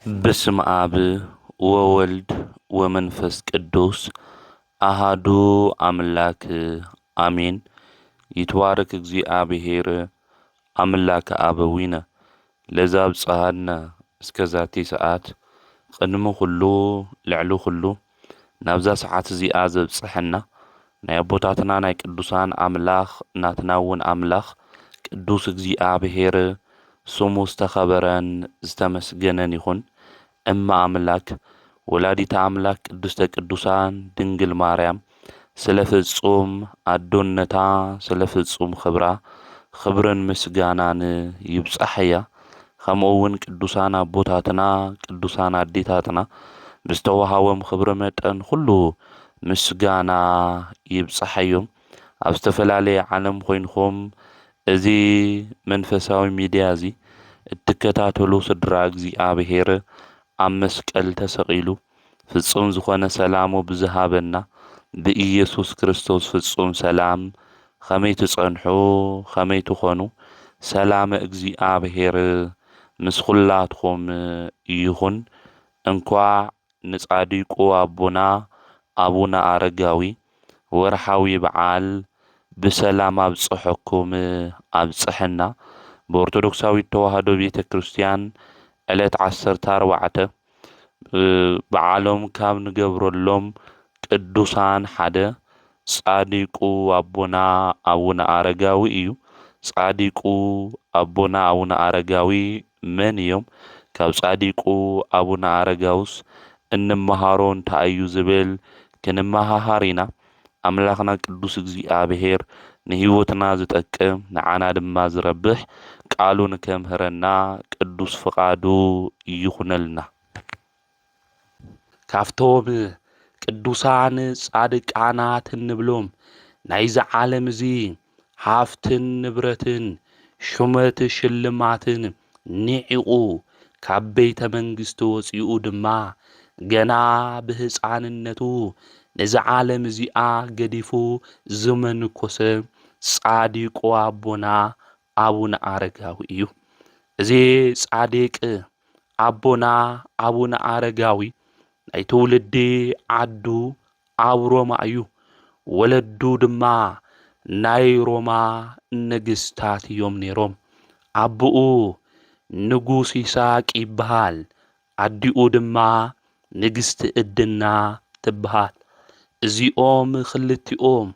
بسم آب وولد ومنفس قدوس أحد أملاك آمين. يتوارك እግዚአብሔር أملاك أبوينا لذا بصهدنا اسكزاتي ساعات قدمو كله لعلو كله نابزا ساعات زيئة زبصحنا ناي أبوتاتنا ناي قدوسان أملاخ ناتناون أملاخ قدوس እግዚአብሔር سمو استخبرن استمسجنن يخون أما أملاك ولادي أملاك قدوس قدوسان دنجل ماريام سلفصوم أدونتا سلفصوم خبرن مسجانان يبصحيا خموون قدوسانا بوتاتنا قدوسانا ديتاتنا بستوهاوم خبر متن كله مسجانا يبصحيهم أبستفلالي عالم خوينكم ازي منفساوي ميديا زي التكتاتلو سدراغ زي آبهير أمسكال تسقيلو ፍጹም ዝኾነ ሰላሙ ብዝሃበና ብኢየሱስ ክርስቶስ ፍጹም ሰላም ከመይ ትጸንሑ ከመይ ትኾኑ ሰላም እግዚአብሔር ምስ ኩላትኩም ይኹን። እንኳዕ ንጻድቁ አቦና አቡነ አረጋዊ ወርሓዊ በዓል ብሰላም አብጽሐኩም አብጽሐና። በኦርቶዶክሳዊት ተዋህዶ ቤተ ክርስቲያን ዕለት 14 በዓሎም ካብ ንገብረሎም ቅዱሳን ሓደ ጻድቁ አቦና አቡነ አረጋዊ እዩ። ጻድቁ አቦና አቡነ አረጋዊ መን እዮም? ካብ ጻድቁ አቡነ አረጋውስ እንመሃሮ እንታይ እዩ ዝብል ክንመሃር ኢና። አምላኽና ቅዱስ እግዚአብሔር ንህይወትና ዝጠቅም ንዓና ድማ ዝረብሕ ቃሉ ንከምህረና ቅዱስ ፍቃዱ ይኹነልና። ካፍቶም ቅዱሳን ጻድቃናት እንብሎም ናይዚ ዓለም እዚ ሃፍትን ንብረትን ሹመት ሽልማትን ኒዒቁ ካብ ቤተ መንግስቲ ወፂኡ ድማ ገና ብህፃንነቱ ነዚ ዓለም እዚኣ ገዲፉ ዝመንኮሰ ጻድቁ አቦና አቡነ አረጋዊ እዩ። እዚ ጻድቅ አቦና አቡነ አረጋዊ ናይ ትውልዲ ዓዱ ኣብ ሮማ እዩ። ወለዱ ድማ ናይ ሮማ ንግስታት እዮም ነይሮም። አቡኡ ንጉስ ይስሐቅ ይበሃል፣ አዲኡ ድማ ንግስቲ ዕድና ትበሃል። እዚኦም ክልቲኦም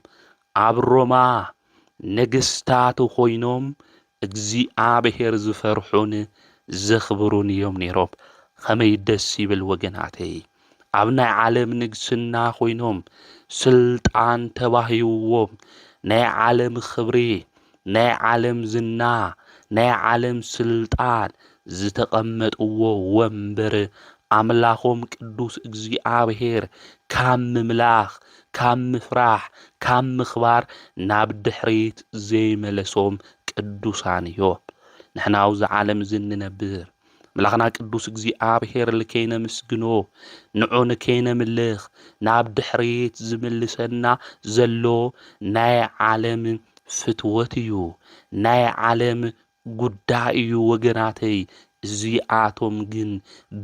ኣብ ሮማ ንግስታት ኮይኖም እግዚአብሔር ዝፈርሑን ዘኽብሩን እዮም ነይሮም። ከመይ ደስ ይብል ወገናተይ! ኣብ ናይ ዓለም ንግስና ኮይኖም ስልጣን ተባሂብዎም ናይ ዓለም ክብሪ፣ ናይ ዓለም ዝና፣ ናይ ዓለም ስልጣን ዝተቐመጥዎ ወንበር ኣምላኾም ቅዱስ እግዚአብሔር ካብ ምምላኽ፣ ካብ ምፍራሕ፣ ካብ ምኽባር ናብ ድሕሪት ዘይመለሶም ቅዱሳን እዮም። ንሕና ኣብዚ ዓለም እዚ ንነብር አምላኽና ቅዱስ እግዚአብሔር ልከይነ ምስግኖ ንዑ ንከይነምልኽ ናብ ድሕሪት ዝምልሰና ዘሎ ናይ ዓለም ፍትወት እዩ፣ ናይ ዓለም ጉዳይ እዩ ወገናተይ። እዚኣቶም ግን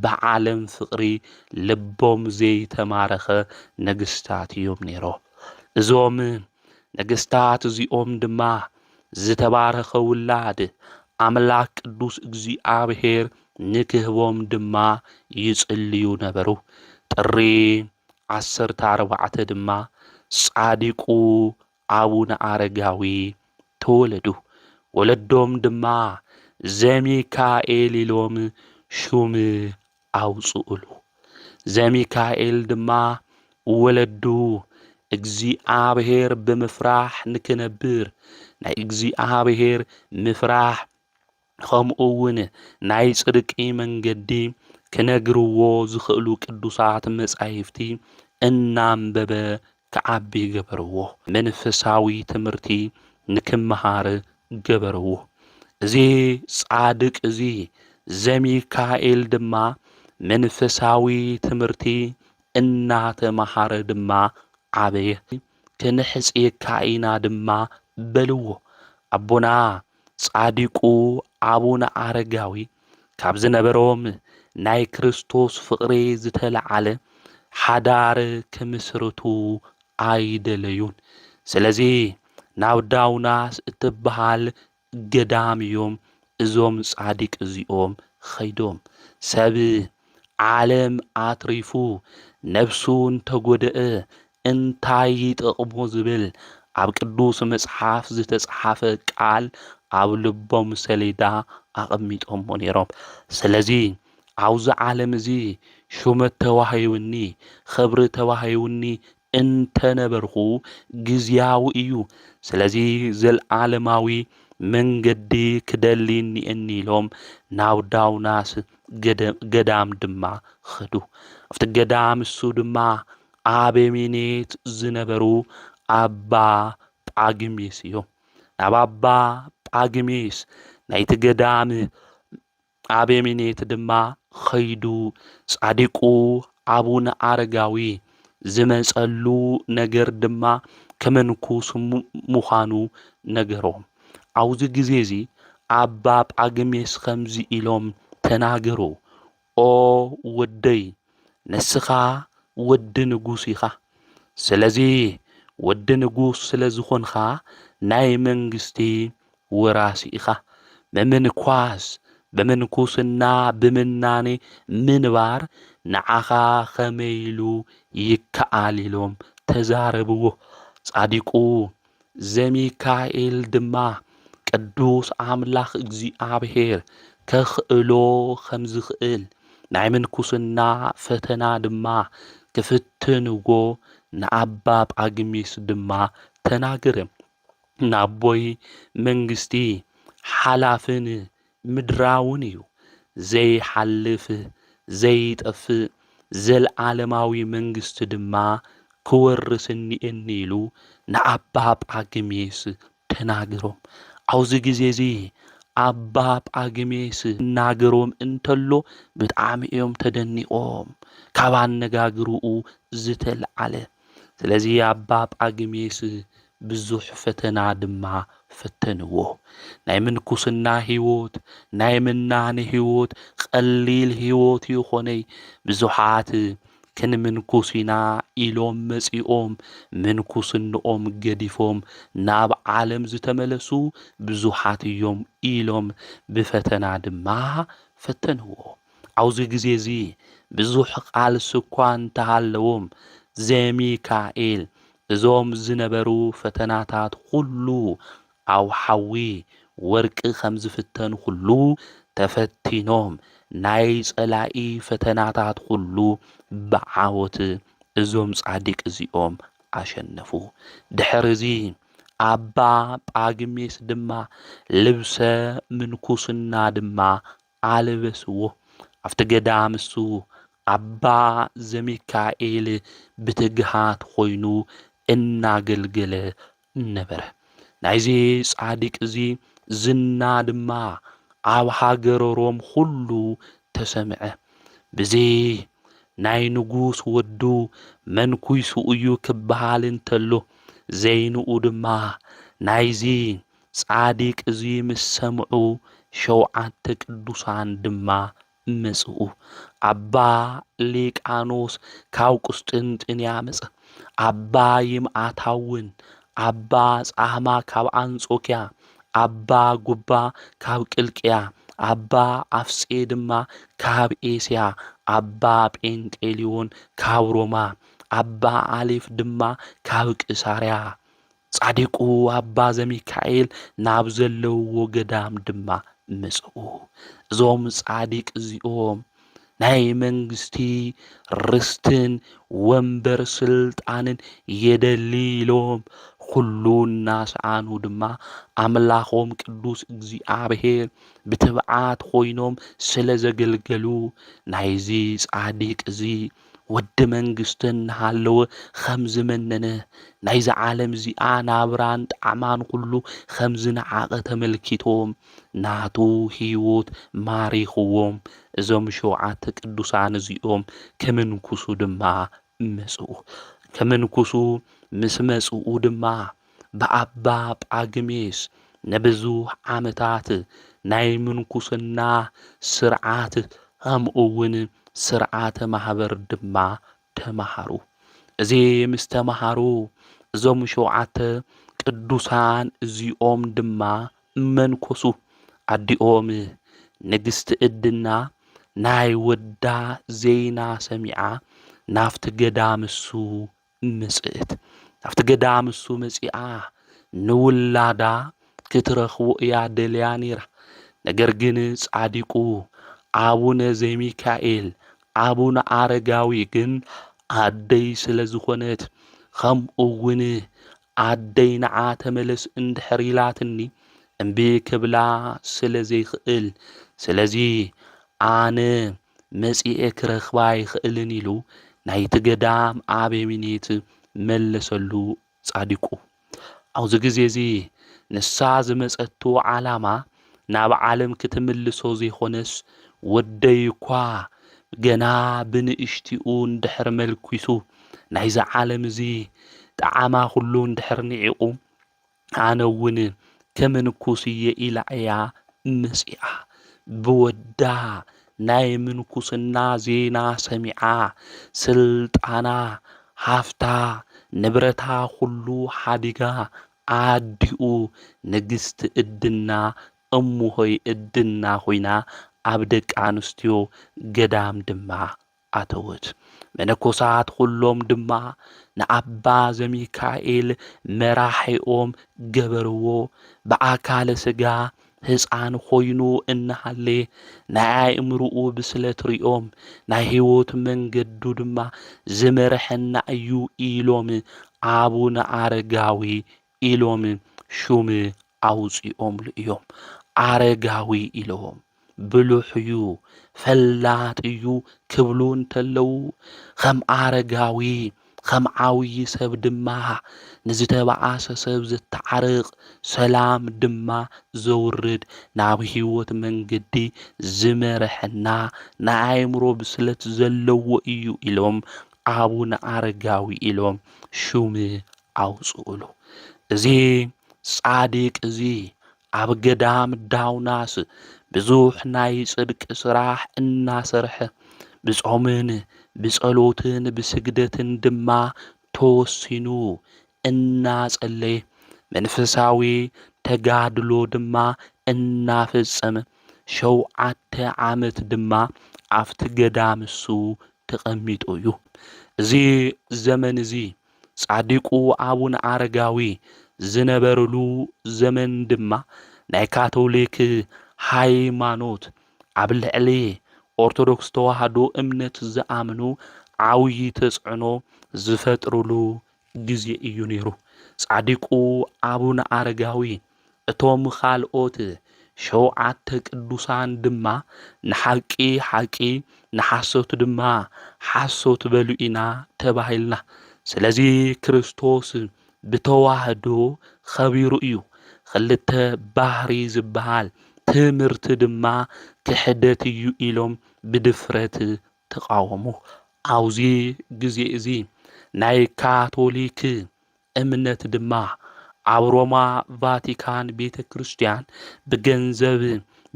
ብዓለም ፍቕሪ ልቦም ዘይተማረኸ ነገስታት እዮም ነይሮም። እዞም ነገስታት እዚኦም ድማ ዝተባረኸ ውላድ አምላክ ቅዱስ እግዚአብሔር ንክህቦም ድማ ይጽልዩ ነበሩ። ጥሪ 14 ድማ ጻድቁ አቡነ አረጋዊ ተወለዱ። ወለዶም ድማ ዘሚካኤል ኢሎም ሹም አውጽኡሉ። ዘሚካኤል ድማ ወለዱ እግዚአብሔር ብምፍራሕ ንክነብር ናይ እግዚአብሔር ምፍራሕ ከምኡውን ናይ ጽድቂ መንገዲ ክነግርዎ ዝኽእሉ ቅዱሳት መጻሕፍቲ እናንበበ ክዓቢ ገበርዎ። መንፈሳዊ ትምህርቲ ንክመሃር ገበርዎ። እዚ ጻድቅ እዚ ዘሚካኤል ድማ መንፈሳዊ ትምህርቲ እናተመሃረ ድማ ዓበየ። ክንሕጽየካ ኢና ድማ በልዎ። አቦና ጻድቁ አቡነ አረጋዊ ካብ ዝነበሮም ናይ ክርስቶስ ፍቕሪ ዝተለዓለ ሓዳር ክምስርቱ ኣይደለዩን። ስለዚ ናብ ዳውናስ እትበሃል ገዳም እዮም እዞም ጻዲቅ እዚኦም ኸይዶም። ሰብ ዓለም ኣትሪፉ ነፍሱ እንተጐድአ እንታይ ይጠቕሞ ዝብል ኣብ ቅዱስ መጽሓፍ ዝተጽሓፈ ቃል ኣብ ልቦም ሰሌዳ ኣቐሚጦሞ ነይሮም። ስለዚ ኣብዚ ዓለም እዚ ሹመት ተዋሂቡኒ ኽብሪ ተዋሂቡኒ እንተነበርኹ ጊዜያዊ እዩ። ስለዚ ዘለዓለማዊ መንገዲ ክደሊ እኒአኒ ኢሎም ናብ ዳውናስ ገዳም ድማ ኸዱ። ኣብቲ ገዳም እሱ ድማ ኣበምኔት ዝነበሩ ኣባ ጳግሜስ እዮም። ናብ ኣባ ጳግሜስ ናይቲ ገዳም ኣበምኔት ድማ ኸይዱ ጻዲቁ ኣቡነ ኣረጋዊ ዝመጸሉ ነገር ድማ ከመንኩስ ምዃኑ ነገሮም። ኣብዚ ግዜ እዚ ኣባ ጳግሜስ ከምዚ ኢሎም ተናገሩ። ኦ ወደይ ንስኻ ወዲ ንጉስ ኢኻ። ስለዚ ወዲ ንጉስ ስለ ዝኾንኻ ናይ መንግስቲ ወራሲ ኢኻ። ምምንኳስ ብምንኩስና ብምናኔ ምንባር ንዓኻ ኸመይ ኢሉ ይከኣል ኢሎም ተዛረብዎ። ጻዲቁ ዘሚካኤል ድማ ቅዱስ ኣምላኽ እግዚኣብሔር ከኽእሎ ከም ዝኽእል ናይ ምንኩስና ፈተና ድማ ክፍትንዎ ንኣባ ጳግሜስ ድማ ተናገረ። ናቦይ መንግስቲ ሓላፍን ምድራውን እዩ፣ ዘይሓልፍ ዘይጠፍእ ዘለዓለማዊ መንግስቲ ድማ ክወርስ እኒአኒ ኢሉ ንኣባ ጳግሜስ ተናገሮም። ኣብዚ ግዜ እዚ ኣባ ጳግሜስ እናገሮም እንተሎ ብጣዕሚ እዮም ተደኒቖም ካብ ኣነጋግርኡ ዝተለዓለ። ስለዚ ኣባ ጳግሜስ ብዙሕ ፈተና ድማ ፈተንዎ። ናይ ምንኩስና ህይወት ናይ ምናኔ ህይወት ቀሊል ህይወት ይኾነይ። ብዙሓት ክንምንኩስ ኢና ኢሎም መጺኦም ምንኩስንኦም ገዲፎም ናብ ዓለም ዝተመለሱ ብዙሓት እዮም ኢሎም ብፈተና ድማ ፈተንዎ። ኣብዚ ግዜ እዚ ብዙሕ ቃልሲ እኳ እንተሃለዎም ዘሚካኤል እዞም ዝነበሩ ፈተናታት ኩሉ ኣብ ሓዊ ወርቂ ከም ዝፍተኑ ኩሉ ተፈቲኖም ናይ ጸላኢ ፈተናታት ኩሉ ብዓወት እዞም ጻዲቅ እዚኦም ኣሸነፉ። ድሕሪ እዚ ኣባ ጳግሜስ ድማ ልብሰ ምንኩስና ድማ ኣልበስዎ። ኣብቲ ገዳም እሱ ኣባ ዘሚካኤል ብትግሃት ኾይኑ እናገልገለ ነበረ። ናይዚ ጻዲቅ እዚ ዝና ድማ ኣብ ሃገረ ሮም ሁሉ ተሰምዐ። ብዚ ናይ ንጉስ ወዱ መንኩሱ እዩ ክበሃል እንተሎ ዘይንኡ ድማ ናይዚ ጻዲቅ እዚ ምስ ሰምዑ 7 ቅዱሳን ድማ መጽኡ። ኣባ ሊቃኖስ ካብ ቁስጥንጥንያ መጸ፣ ኣባ ይምዓታውን፣ ኣባ ጻህማ ካብ አንጾኪያ፣ ኣባ ጉባ ካብ ቅልቅያ፣ ኣባ ኣፍጼ ድማ ካብ ኤስያ፣ ኣባ ጴንጤሊዮን ካብ ሮማ፣ ኣባ ኣሌፍ ድማ ካብ ቂሳርያ። ጻዲቁ ኣባ ዘሚካኤል ናብ ዘለውዎ ገዳም ድማ መጽኡ። እዞም ጻዲቅ እዚኦም ናይ መንግስቲ ርስትን ወንበር ስልጣንን የደሊ ኢሎም ኩሉ እናሰኣኑ ድማ ኣምላኾም ቅዱስ እግዚኣብሔር ብትብዓት ኾይኖም ስለ ዘገልገሉ ናይዚ ጻዲቅ እዚ ወዲ መንግስቲ እናሃለወ ከም ዝመነነ ናይዚ ዓለም እዚኣ ናብራን ጣዕማን ኩሉ ከም ዝነዓቐ ተመልኪቶም ናቱ ህይወት ማሪኽዎም እዞም 7 ቅዱሳን እዚኦም ከመንኩሱ ድማ መጽኡ። ከመንኩሱ ምስ መጽኡ ድማ ብኣባ ጳግሜስ ንብዙሕ ዓመታት ናይ ምንኩስና ስርዓት ከምኡውን ስርዓተ ማሕበር ድማ ተማሃሩ። እዚ ምስ ተማሃሩ እዞም 7 ቅዱሳን እዚኦም ድማ መንኮሱ። ኣዲኦም ንግስቲ ዕድና ናይ ወዳ ዜና ሰሚዓ ናፍቲ ገዳም እሱ መጽእት ናፍቲ ገዳም እሱ መጺኣ ንውላዳ ክትረኽቦ እያ ደልያ ነይራ። ነገር ግን ጻዲቁ አቡነ ዘይሚካኤል አቡነ አረጋዊ ግን አደይ ስለ ዝኾነት ከምኡውን አደይ ንዓ ተመለስ እንድሕር ኢላትኒ እምቢ ክብላ ስለ ዘይኽእል ስለዚ ኣነ መጺኤ ክረኽባ ይኽእልን ኢሉ ናይቲ ገዳም አበምኔት መለሰሉ ጻዲቁ። ኣብዚ ግዜ እዚ ንሳ ዝመጸቱ ዓላማ ናብ ዓለም ክትምልሶ ዘይኾነስ ወደይ እኳ ገና ብንእሽቲኡ እንድሕር መልኪሱ ናይዚ ዓለም እዚ ጣዕማ ኩሉ እንድሕር ኒዒቑ ኣነ እውን ከምንኩስ እየ ኢላ እያ መጺኣ ብወዳ ናይ ምንኩስና ዜና ሰሚዓ ስልጣና ሃፍታ ንብረታ ኩሉ ሓዲጋ ኣዲኡ ንግስቲ ዕድና እሙሆይ ዕድና ኮይና ኣብ ደቂ ኣንስትዮ ገዳም ድማ ኣተወት። መነኮሳት ኩሎም ድማ ንኣባ ዘሚካኤል መራሒኦም ገበርዎ። ብኣካለ ስጋ ህፃን ኮይኑ እናሃለ ናይ ኣእምርኡ ብስለት ሪኦም ናይ ህይወት መንገዱ ድማ ዝመርሐና እዩ ኢሎም አቡነ አረጋዊ ኢሎም ሹም ኣውፂኦምሉ እዮም። አረጋዊ ኢሎም ብሉሕ እዩ ፈላጥ እዩ ክብሉ እንተለዉ ከም አረጋዊ ከም ዓብይ ሰብ ድማ ንዝተበኣሰ ሰብ ዝተዓርቕ ሰላም ድማ ዘውርድ ናብ ህይወት መንገዲ ዝመርሐና ናይ ኣእምሮ ብስለት ዘለዎ እዩ ኢሎም አቡነ አረጋዊ ኢሎም ሹም ኣውፅኡሉ። እዚ ጻዲቅ እዚ ኣብ ገዳም ዳውናስ ብዙሕ ናይ ጽድቂ ስራሕ እናሰርሐ ብጾምን ብጸሎትን ብስግደትን ድማ ተወሲኑ እናጸለየ መንፈሳዊ ተጋድሎ ድማ እናፈጸመ 7 ዓመት ድማ ኣብቲ ገዳም እሱ ተቐሚጡ እዩ። እዚ ዘመን እዚ ጻዲቁ አቡነ አረጋዊ ዝነበረሉ ዘመን ድማ ናይ ካቶሊክ ሃይማኖት ኣብ ልዕሊ ኦርቶዶክስ ተዋህዶ እምነት ዝኣምኑ ዓብይ ተጽዕኖ ዝፈጥሩሉ ግዜ እዩ ነይሩ። ጻዲቁ አቡነ አረጋዊ እቶም ካልኦት 7 ቅዱሳን ድማ ንሓቂ ሓቂ ንሓሶት ድማ ሓሶት በሉ ኢና ተባሂልና። ስለዚ ክርስቶስ ብተዋህዶ ኸቢሩ እዩ። ክልተ ባህሪ ዝበሃል ትምህርቲ ድማ ክሕደት እዩ ኢሎም ብድፍረት ተቃወሙ። ኣብዚ ግዜ እዚ ናይ ካቶሊክ እምነት ድማ ኣብ ሮማ ቫቲካን ቤተ ክርስቲያን ብገንዘብ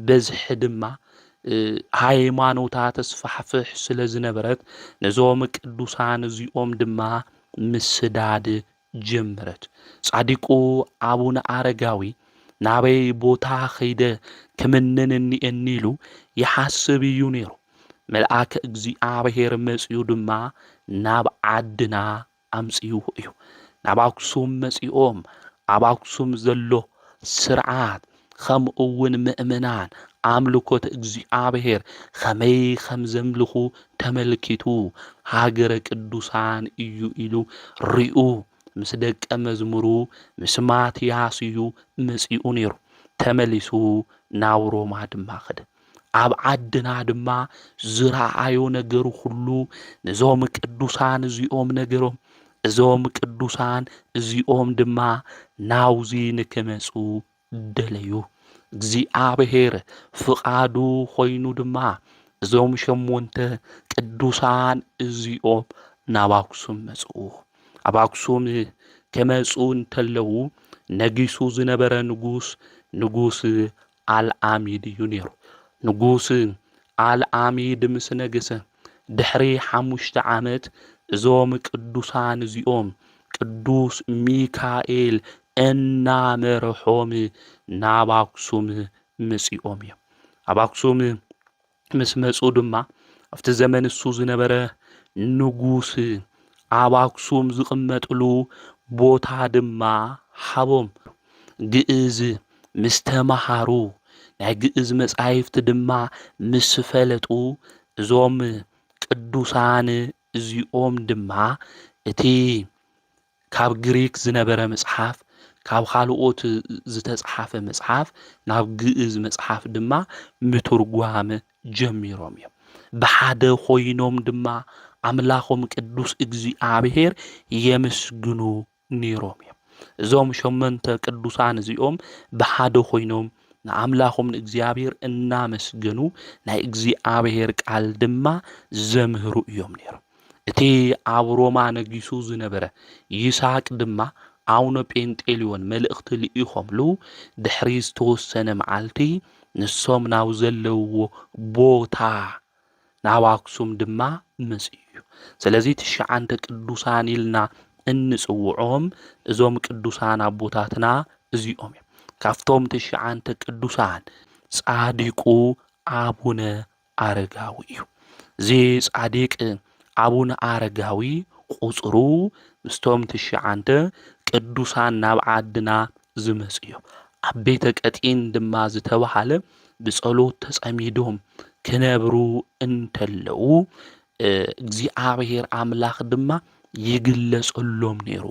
በዝሒ ድማ ሃይማኖታት ተስፋሕፍሕ ስለ ዝነበረት ነዞም ቅዱሳን እዚኦም ድማ ምስዳድ ጀመረት። ጻዲቁ አቡነ አረጋዊ ናበይ ቦታ ኸይደ ክምንን እኒአኒ ኢሉ ይሓስብ እዩ ነይሩ። መልአከ እግዚአብሔር መጺኡ ድማ ናብ ዓድና ኣምጺእዎ እዩ። ናብ ኣክሱም መጺኦም ኣብ ኣክሱም ዘሎ ስርዓት ከምኡውን ምእመናን ኣምልኮት እግዚአብሔር ከመይ ከም ዘምልኹ ተመልኪቱ ሃገረ ቅዱሳን እዩ ኢሉ ሪኡ ምስ ደቀ መዝሙሩ ምስ ማትያስ እዩ መጺኡ ነይሩ። ተመሊሱ ናብ ሮማ ድማ ኸደ። ኣብ ዓድና ድማ ዝረኣዮ ነገር ሁሉ ነዞም ቅዱሳን እዚኦም ነገሮም። እዞም ቅዱሳን እዚኦም ድማ ናውዚ ንክመጹ ደለዩ። እግዚአብሔር ፍቃዱ ኮይኑ ድማ እዞም 8 ቅዱሳን እዚኦም ናብ ኣክሱም መጽኡ። ኣብ ኣክሱም ከመጹ እንተለዉ ነጊሱ ዝነበረ ንጉስ ኣልዓሚድ እዩ ነይሩ። ንጉስ አልዓሚድ ምስ ነገሰ ድሕሪ 5 ዓመት እዞም ቅዱሳን እዚኦም ቅዱስ ሚካኤል እናመርሖም ናብ አክሱም መጺኦም እዮም። ኣብ አክሱም ምስ መጹ ድማ ኣብቲ ዘመን እሱ ዝነበረ ንጉስ ኣብ አክሱም ዝቕመጥሉ ቦታ ድማ ሃቦም። ግእዝ ምስ ተማሃሩ ናይ ግእዝ መጻሕፍቲ ድማ ምስ ፈለጡ እዞም ቅዱሳን እዚኦም ድማ እቲ ካብ ግሪክ ዝነበረ መጽሓፍ ካብ ካልኦት ዝተጻሓፈ መጽሓፍ ናብ ግእዝ መጽሓፍ ድማ ምትርጓም ጀሚሮም እዮም። ብሓደ ኮይኖም ድማ ኣምላኾም ቅዱስ እግዚአብሔር የመስግኑ ነይሮም እዮም። እዞም 8 ቅዱሳን እዚኦም ብሓደ ኮይኖም ንኣምላኾም ንእግዚአብሔር እናመስገኑ ናይ እግዚአብሔር ቃል ድማ ዘምህሩ እዮም ነይሮም። እቲ ኣብ ሮማ ነጊሱ ዝነበረ ይስሐቅ ድማ ኣቡነ ጴንጤልዮን መልእኽቲ ልኢኾምሉ ድሕሪ ዝተወሰነ መዓልቲ ንሶም ናብ ዘለውዎ ቦታ ናብ አክሱም ድማ መጽኡ እዩ። ስለዚ 9 ቅዱሳን ኢልና እንጽውዖም እዞም ቅዱሳን ኣቦታትና እዚኦም እዮም። ካፍቶም 9 ቅዱሳን ጻዲቁ አቡነ አረጋዊ እዩ። እዚ ጻዲቅ አቡነ አረጋዊ ቁጽሩ ምስቶም 9 ቅዱሳን ናብ ዓድና ዝመጽ እዮም። ኣብ ቤተ ቀጢን ድማ ዝተባሃለ ብጸሎት ተጸሚዶም ክነብሩ እንተለው እግዚአብሔር አምላኽ ድማ ይግለጸሎም ነይሩ።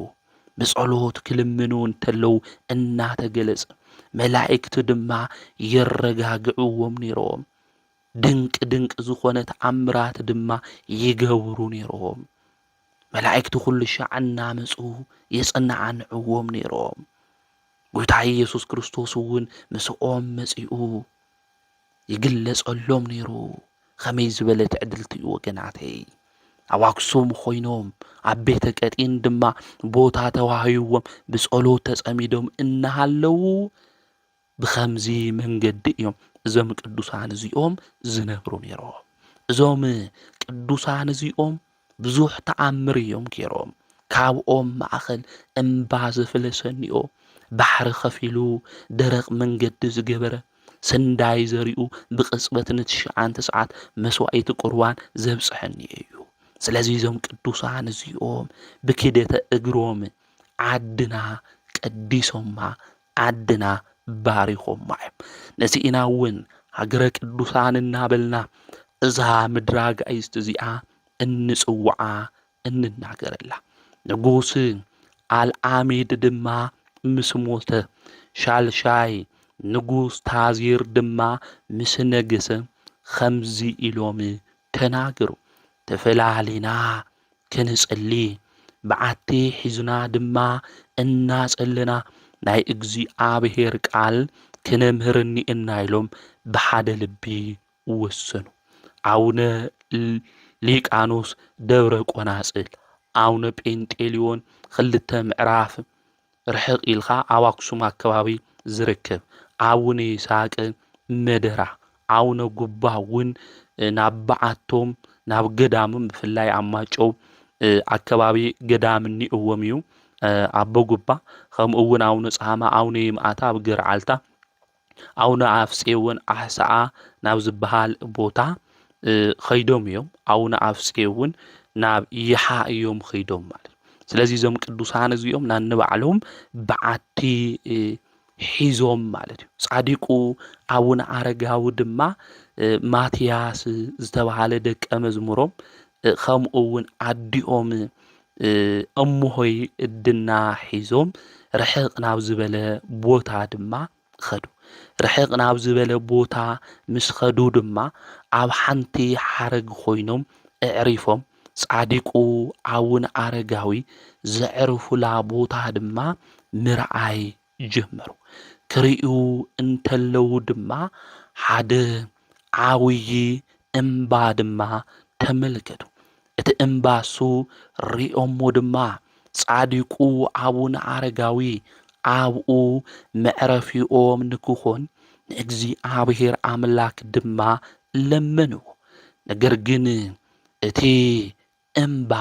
ብጸሎት ክልምኑ እንተለው እናተገለጸ መላእክቲ ድማ ይረጋግዕዎም ነይሮም። ድንቅ ዝኾነ ተአምራት ድማ ይገብሩ ነይሮም። መላእክቲ ኩሉ ሻዕ እናመጹ የጸናዕንዕዎም ነይሮም። ጌታ ኢየሱስ ክርስቶስ እውን ምስኦም መጺኡ ይግለጸሎም ነይሩ። ከመይ ዝበለ ትዕድልቲ እዩ ወገናተይ። ኣብ አክሱም ኮይኖም ኣብ ቤተ ቀጢን ድማ ቦታ ተዋሂብዎም ብጸሎት ተጸሚዶም እናሃለው ብኸምዚ መንገዲ እዮም እዞም ቅዱሳን እዚኦም ዝነብሩ ነይሮም። እዞም ቅዱሳን እዚኦም ብዙሕ ተኣምር እዮም ገይሮም። ካብኦም ማእኸል እምባ ዘፍለሰኒኦ ባሕሪ ከፊሉ ደረቕ መንገዲ ዝገበረ ስንዳይ ዘሪኡ ብቅጽበት ን9 ሰዓት መስዋዕቲ ቁርባን ዘብጽሐኒ እዩ። ስለዚ እዞም ቅዱሳን እዚኦም ብክደተ እግሮም ዓድና ቀዲሶማ ዓድና ባሪኾማ እዮም። ነዚ ኢና እውን ሃገረ ቅዱሳን እናበልና እዛ ምድራ ጋይስት እዚኣ እንጽውዓ እንናገረላ። ንጉስ አልዓሚድ ድማ ምስ ሞተ ሻልሻይ ንጉስ ታዚር ድማ ምስ ነገሰ ከምዚ ኢሎም ተናገሩ። ተፈላሊና ክንጽሊ በዓቲ ሒዝና ድማ እናጸለና ናይ እግዚአብሔር ቃል ክነምህርኒ እና ኢሎም ብሓደ ልቢ ወሰኑ። አቡነ ሊቃኖስ ደብረ ቆናጽል አቡነ ጴንጤልዮን 2 ምዕራፍ ርሕቕ ኢልኻ ኣብ አክሱም ኣከባቢ ዝርከብ አቡነ ይስሐቅ መደራ አቡነ ጉባ እውን ናብ በዓቶም ናብ ገዳሞም ብፍላይ ኣብ ማይጨው ኣከባቢ ገዳም እኒእዎም እዩ። ኣቦ ጉባ ከምኡ እውን አቡነ ጻማ አቡነ ይምኣታ ኣብ ገርዓልታ አቡነ ኣፍጼ እውን ኣሕሳኣ ናብ ዝበሃል ቦታ ኸይዶም እዮም። አቡነ ኣፍጼ እውን ናብ ይሓ እዮም ኸይዶም ማለት። ስለዚ እዞም ቅዱሳን እዚኦም ናንባዕሎም በዓቲ ሒዞም ማለት እዩ። ጻዲቁ አቡነ አረጋዊ ድማ ማትያስ ዝተባሃለ ደቀ መዝሙሮም ከምኡ እውን ኣዲኦም እሞሆይ እድና ሒዞም ርሕቕ ናብ ዝበለ ቦታ ድማ ኸዱ። ርሕቕ ናብ ዝበለ ቦታ ምስ ኸዱ ድማ ኣብ ሓንቲ ሓረግ ኮይኖም ኣዕሪፎም ጻዲቁ አቡነ አረጋዊ ዘዕርፉላ ቦታ ድማ ምርኣይ ጀመሩ። ክሪኡ እንተለው ድማ ሓደ ዓብይ እምባ ድማ ተመልከቱ። እቲ እምባሱ ሪኦሞ ድማ ጻዲቁ አቡነ አረጋዊ ኣብኡ መዕረፊኦም ንክኾን ንእግዚአብሔር አምላክ ድማ ለመኑ። ነገር ግን እቲ እምባ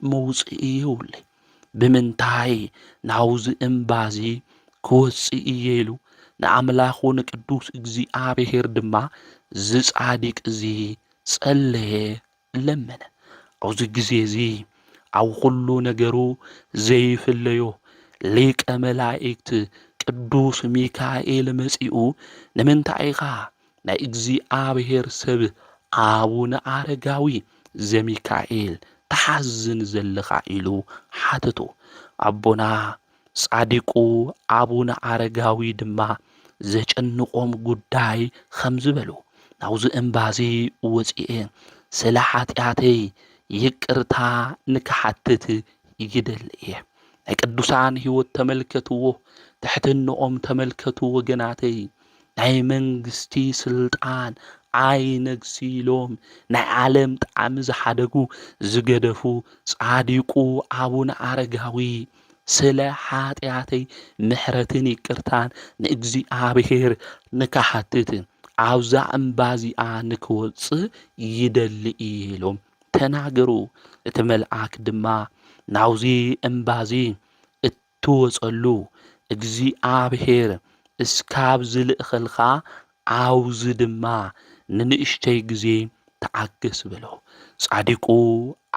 መውፅኢ የብሉ ብምንታይ ናውዚ እምባዚ ክወፅእ እየ ኢሉ ንኣምላኹ ንቅዱስ እግዚኣብሔር ድማ ዝጻዲቕ እዚ ጸለየ ለመነ። ኣብዚ ግዜ እዚ ኣብ ኩሉ ነገሩ ዘይፍለዮ ሊቀ መላእክት ቅዱስ ሚካኤል መጺኡ ንምንታይ ኢኻ ናይ እግዚኣብሔር ሰብ ኣቡነ ኣረጋዊ ዘሚካኤል ተሓዝን ዘለኻ ኢሉ ሓተቶ። ኣቦና ጻዲቁ ኣቡነ ኣረጋዊ ድማ ዘጨንቆም ጉዳይ ከም ዝበሉ ናብዚ እምባዚ ወፂኤ ስለ ኃጢአተይ ይቅርታ ንክሓትት ይደሊ እየ። ናይ ቅዱሳን ሕይወት ተመልከትዎ፣ ትሕትንኦም ተመልከትዎ ወገናተይ። ናይ መንግስቲ ስልጣን ኣይነግሲሎም ናይ ዓለም ጣዕሚ ዝሓደጉ ዝገደፉ ጻዲቁ ኣቡነ ኣረጋዊ ስለ ኃጢአተይ ምሕረትን ይቅርታን ንእግዚኣብሔር ንክሓትት ኣብዛ እምባ እዚኣ ንክወፅእ ይደሊ ኢሎም ተናገሩ። እቲ መልአክ ድማ ናውዚ እምባዚ እትወፀሉ እግዚኣብሔር እስካብ ዝልእኸልኻ ኣውዚ ድማ ንንእሽተይ ግዜ ተዓገስ በሎ። ጻዲቁ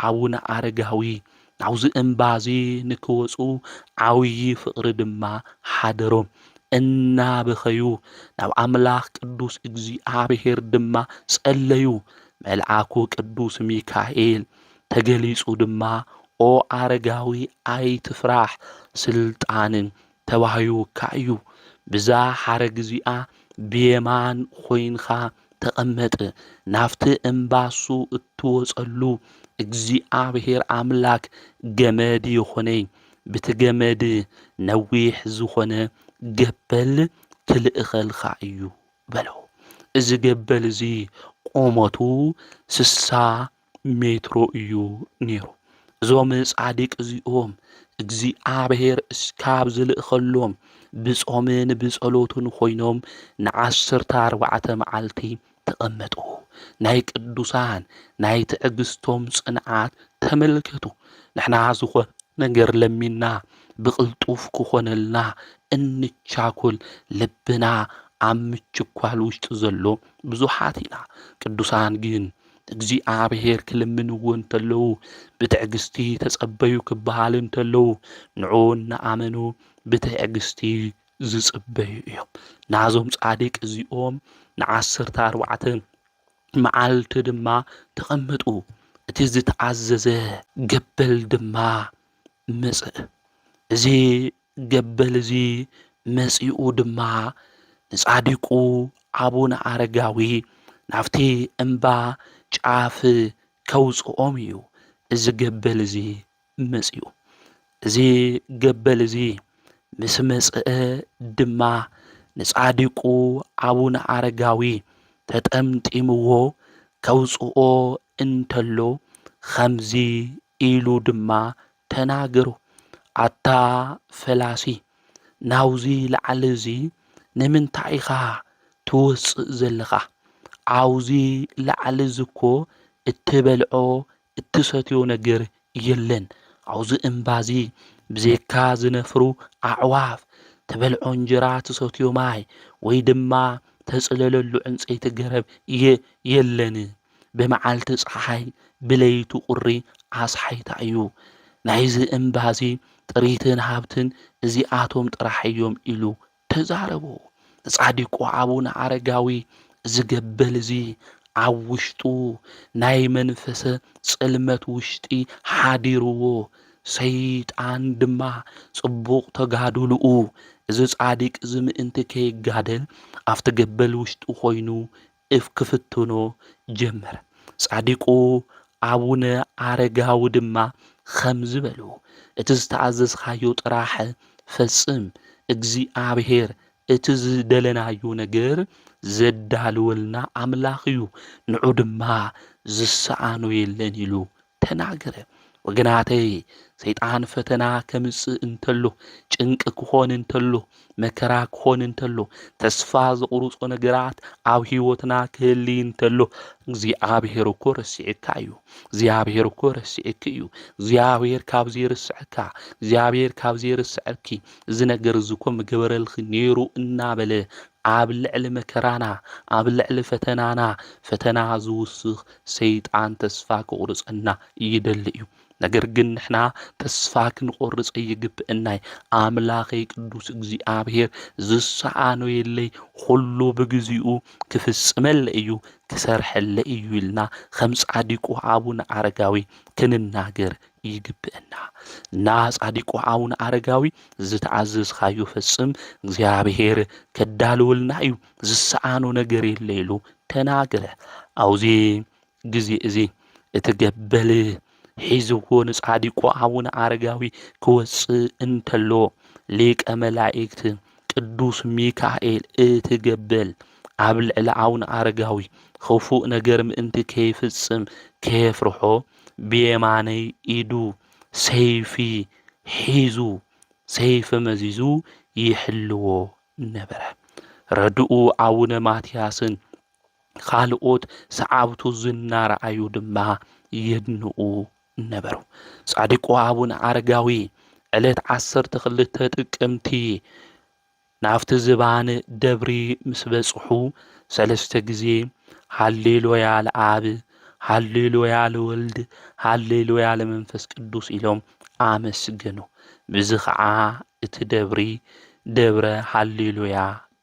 ኣቡነ ኣረጋዊ ናውዚ እምባዚ ንክወፁ ዓብዪ ፍቕሪ ድማ ሓደሮም። እናበኸዩ ናብ ኣምላኽ ቅዱስ እግዚኣብሔር ድማ ጸለዩ። መልአኩ ቅዱስ ሚካኤል ተገሊጹ ድማ ኦ ኣረጋዊ ኣይትፍራሕ፣ ስልጣንን ተባሂቡካ እዩ። ብዛ ሓረግ እዚኣ ብየማን ኾይንኻ ተቐመጥ። ናፍቲ እምባሱ እትወፀሉ እግዚኣብሔር ኣምላክ ገመድ ይኾነይ፣ ብቲ ገመድ ነዊሕ ዝኾነ ገበል ክልእኸልካ እዩ በሎ። እዚ ገበል እዚ ቁመቱ 60 ሜትሮ እዩ ነይሩ። እዞም ጻዲቅ እዚኦም እግዚኣብሔር እስካብ ዝልእኸሎም ብጾምን ብጸሎትን ኾይኖም ን14 መዓልቲ ተቐመጡ። ናይ ቅዱሳን ናይ ትዕግስቶም ጽንዓት ተመልከቱ። ንሕና ዝኾነ ነገር ለሚና ብቕልጡፍ ክኾነልና እንቻኮል ልብና ኣብ ምችኳል ውሽጢ ዘሎ ብዙሓት ኢና። ቅዱሳን ግን እግዚኣብሔር ክልምንዎ እንተለዉ ብትዕግስቲ ተጸበዩ ክበሃል እንተለዉ ንዑ እናኣመኑ ብትዕግስቲ ዝጽበዩ እዮም። ናዞም ጻዲቅ እዚኦም ን14 መዓልቲ ድማ ተቐመጡ። እቲ ዝተኣዘዘ ገበል ድማ መጽእ። እዚ ገበል እዚ መጺኡ ድማ ንጻዲቁ ኣቡነ ኣረጋዊ ናፍቲ እምባ ጫፍ ከውፅኦም እዩ። እዚ ገበል እዚ መጺኡ እዚ ገበል እዚ ምስ መጽአ ድማ ንጻዲቁ ኣቡነ ኣረጋዊ ተጠምጢምዎ ከውፅኦ እንተሎ ከምዚ ኢሉ ድማ ተናገሩ። ኣታ ፈላሲ ናውዚ ላዕሊ እዚ ንምንታይ ኢኻ ትወፅእ ዘለኻ? ኣውዚ ላዕሊ ዝኮ እትበልዖ እትሰትዮ ነገር የለን። ኣውዚ እምባዚ ብዘይካ ዝነፍሩ ኣዕዋፍ ትበልዖ እንጀራ ትሰትዮ ማይ ወይ ድማ ተጽለለሉ ዕንፀይቲ ገረብ የለን። ብመዓልቲ ፀሓይ ብለይቲ ቁሪ ኣስሓይታ እዩ። ናይዚ እምባዚ ጥሪትን ሃብትን እዚኣቶም ጥራሕ እዮም ኢሉ ተዛረቡ። ጻዲቁ ኣቡነ ኣረጋዊ ዝገበል እዚ ኣብ ውሽጡ ናይ መንፈሰ ጽልመት ውሽጢ ሓዲርዎ፣ ሰይጣን ድማ ጽቡቕ ተጋድልኡ እዚ ጻዲቅ እዚ ምእንቲ ከይጋደል ኣብቲ ገበል ውሽጢ ኾይኑ ክፍትኖ ጀመረ። ጻዲቁ ኣቡነ ኣረጋዊ ድማ ከም ዝበሉ እቲ ዝተኣዘዝካዮ ጥራሕ ፈጽም፣ እግዚኣብሔር እቲ ዝደለናዮ ነገር ዘዳልወልና ኣምላኽ እዩ፣ ንዑ ድማ ዝሰኣኖ የለን ኢሉ ተናገረ። ወገናተይ ሰይጣን ፈተና ከምጽእ እንተሎ ጭንቂ ክኾን እንተሎ መከራ ክኾን እንተሎ ተስፋ ዘቑርጾ ነገራት ኣብ ህይወትና ክህሊ እንተሎ እግዚኣብሔር እኮ ረሲዕካ እዩ። እግዚኣብሔር እኮ ረሲዕኪ እዩ። እግዚኣብሔር ካብዚ ርስዐካ እግዚኣብሔር ካብዚ ርስዐኪ እዚ ነገር እዚ እኮ ምገበረልኺ ነይሩ እናበለ ኣብ ልዕሊ መከራና ኣብ ልዕሊ ፈተናና ፈተና ዝውስኽ ሰይጣን ተስፋ ክቑርፀና ይደሊ እዩ። ነገር ግን ንሕና ተስፋ ክንቆርፅ ይግብአናይ። ኣምላኸይ ቅዱስ እግዚኣብሔር ዝሰኣኖ የለይ ኩሉ ብግዚኡ ክፍጽመለ እዩ ክሰርሐለ እዩ ኢልና ከም ጻዲቁ ኣቡነ ኣረጋዊ ክንናገር ይግብአና። እና ጻዲቁ ኣቡነ ኣረጋዊ ዝተኣዘዝካዮ ፈጽም እግዚኣብሔር ከዳልወልና እዩ ዝሰኣኖ ነገር የለ ኢሉ ተናገረ። ኣብዚ ግዜ እዚ እቲ ገበል ሒዝዎ ንጻዲቁ ኣቡነ ኣረጋዊ ክወፅእ እንተሎ ሊቀ መላእክት ቅዱስ ሚካኤል እቲ ገበል ኣብ ልዕሊ ኣቡነ ኣረጋዊ ክፉእ ነገር ምእንቲ ከይፍጽም ከየፍርሖ ብየማነይ ኢዱ ሰይፊ ሒዙ ሰይፊ መዚዙ ይሕልዎ ነበረ። ረድኡ ኣቡነ ማትያስን ካልኦት ሰዓብቱ ዝናረኣዩ ድማ የድንኡ ነበሩ። ጻዲቁ ኣቡነ ኣረጋዊ ዕለት 12 ጥቅምቲ ናፍቲ ዝባን ደብሪ ምስ በጽሑ 3 ግዜ ሃሌሉያ ለአብ ሃሌሉያ ለወልድ ሃሌሉያ ለመንፈስ ቅዱስ ኢሎም ኣመስገኑ። ብዚ ከዓ እቲ ደብሪ ደብረ ሃሌሉያ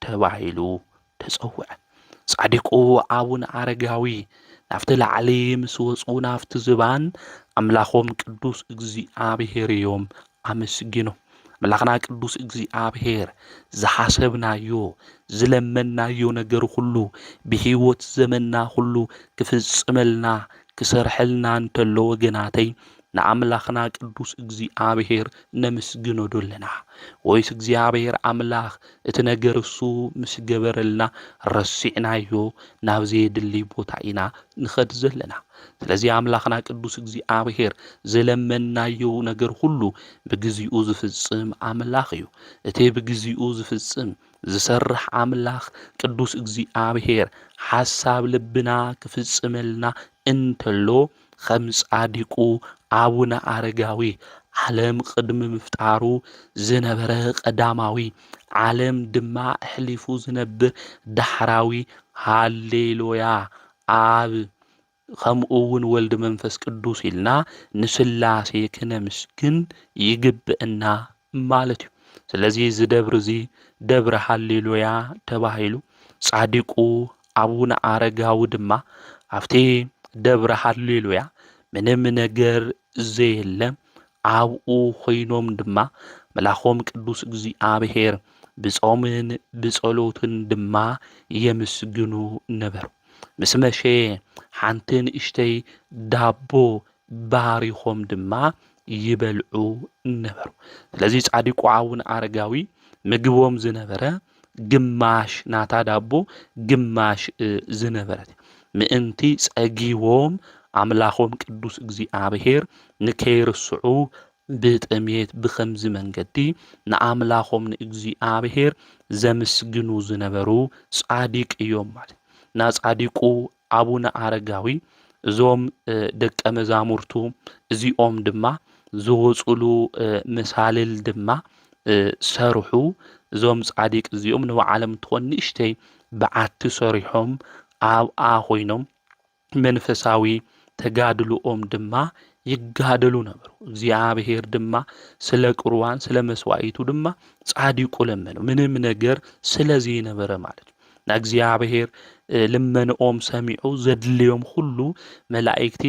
ተባሂሉ ተጸውዐ። ጻዲቁ ኣቡነ ኣረጋዊ ናፍቲ ላዕሊ ምስ ወፁ ናፍቲ ዝባን ኣምላኾም ቅዱስ እግዚኣብሔር እዮም ኣመስጊኖ። አምላኽና ቅዱስ እግዚኣብሔር ዝሓሰብናዮ ዝለመናዮ ነገር ሁሉ ብህይወት ዘመንና ሁሉ ክፍጽመልና ክሰርሐልና እንተሎ ወገናተይ ንኣምላኽና ቅዱስ እግዚኣብሔር ነመስግኖ ዶለና። ወይስ እግዚኣብሔር ኣምላኽ እቲ ነገር እሱ ምስ ገበረልና ረሲዕናዮ ናብ ዘየድሊ ቦታ ኢና ንኸድ ዘለና። ስለዚ ኣምላኽና ቅዱስ እግዚኣብሔር ዝለመናዮ ነገር ሁሉ ብግዚኡ ዝፍጽም ኣምላኽ እዩ። እቲ ብግዚኡ ዝፍጽም ዝሰርሕ ኣምላኽ ቅዱስ እግዚኣብሔር ሓሳብ ልብና ክፍጽመልና እንተሎ ከም ጻዲቁ ኣቡነ ኣረጋዊ ዓለም ቅድሚ ምፍጣሩ ዝነበረ ቀዳማዊ ዓለም ድማ ኣሕሊፉ ዝነብር ዳሕራዊ ሃሌሉያ ኣብ ከምኡውን ወልድ መንፈስ ቅዱስ ኢልና ንስላሴ ክነምስግን ይግብአና ማለት እዩ። ስለዚ እዚ ደብሪ እዚ ደብረ ሃሌሉያ ተባሂሉ ጻዲቁ ኣቡነ ኣረጋዊ ድማ ኣብቲ ደብረ ሃሌሉያ ምንም ነገር ዘየለም ኣብኡ ኮይኖም ድማ መላኾም ቅዱስ እግዚኣብሔር ብጾምን ብጸሎትን ድማ የምስግኑ ነበሩ። ምስ መሸ ሓንቲ ንእሽተይ ዳቦ ባሪኾም ድማ ይበልዑ ነበሩ። ስለዚ ጻዲቁ ኣቡነ ኣረጋዊ ምግቦም ዝነበረ ግማሽ ናታ ዳቦ ግማሽ ዝነበረት ምእንቲ ጸጊቦም ኣምላኾም ቅዱስ እግዚኣብሔር ንከይርስዑ ብጥሜት ብኸምዚ መንገዲ ንኣምላኾም ንእግዚኣብሔር ዘምስግኑ ዝነበሩ ጻዲቅ እዮም ማለት። ና ጻዲቁ ኣቡነ ኣረጋዊ እዞም ደቀ መዛሙርቱ እዚኦም ድማ ዝወጽሉ መሳልል ድማ ሰርሑ። እዞም ጻዲቅ እዚኦም ንባዕሎም ትኾን ንእሽተይ በዓቲ ሰሪሖም ኣብኣ ኮይኖም መንፈሳዊ ተጋድልኦም ድማ ይጋደሉ ነበሩ። እግዚአብሔር ድማ ስለ ቁርባን ስለ መስዋዕቱ ድማ ጻዲቁ ለመኑ ምንም ነገር ስለዚህ ነበረ ማለት ነው። እግዚአብሔር ልመንኦም ሰሚዑ ዘድልዮም ሁሉ መላእክቲ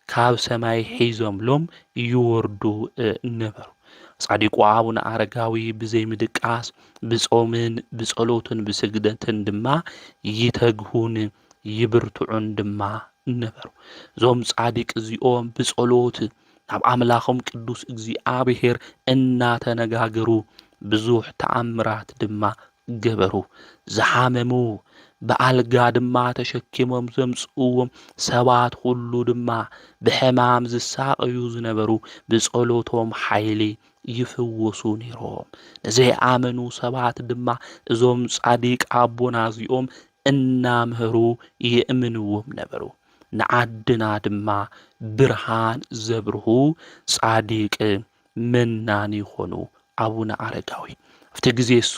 ካብ ሰማይ ሒዞምሎም ይወርዱ ነበሩ። ጻዲቁ ኣቡነ ኣረጋዊ ብዘይ ምድቃስ ብጾምን ብጸሎትን ብስግደትን ድማ ይተግሁን ይብርትዑን ድማ ነበሩ። ዞም ጻዲቅ እዚኦም ብጸሎት ናብ ኣምላኾም ቅዱስ እግዚአብሔር እናተነጋገሩ ብዙሕ ተኣምራት ድማ ገበሩ። ዝሓመሙ ብኣልጋ ድማ ተሸኪሞም ዘምጽእዎም ሰባት ሁሉ ድማ ብሕማም ዝሳቀዩ ዝነበሩ ብጸሎቶም ሓይሊ ይፍወሱ ነይሮም። ንዘይኣመኑ ሰባት ድማ እዞም ጻዲቅ ኣቦና እዚኦም እናምህሩ ይእምንዎም ነበሩ። ንዓድና ድማ ብርሃን ዘብርሁ ጻዲቅ መናኒ ይኾኑ ኣቡነ ኣረጋዊ። ኣብቲ ግዜ እሱ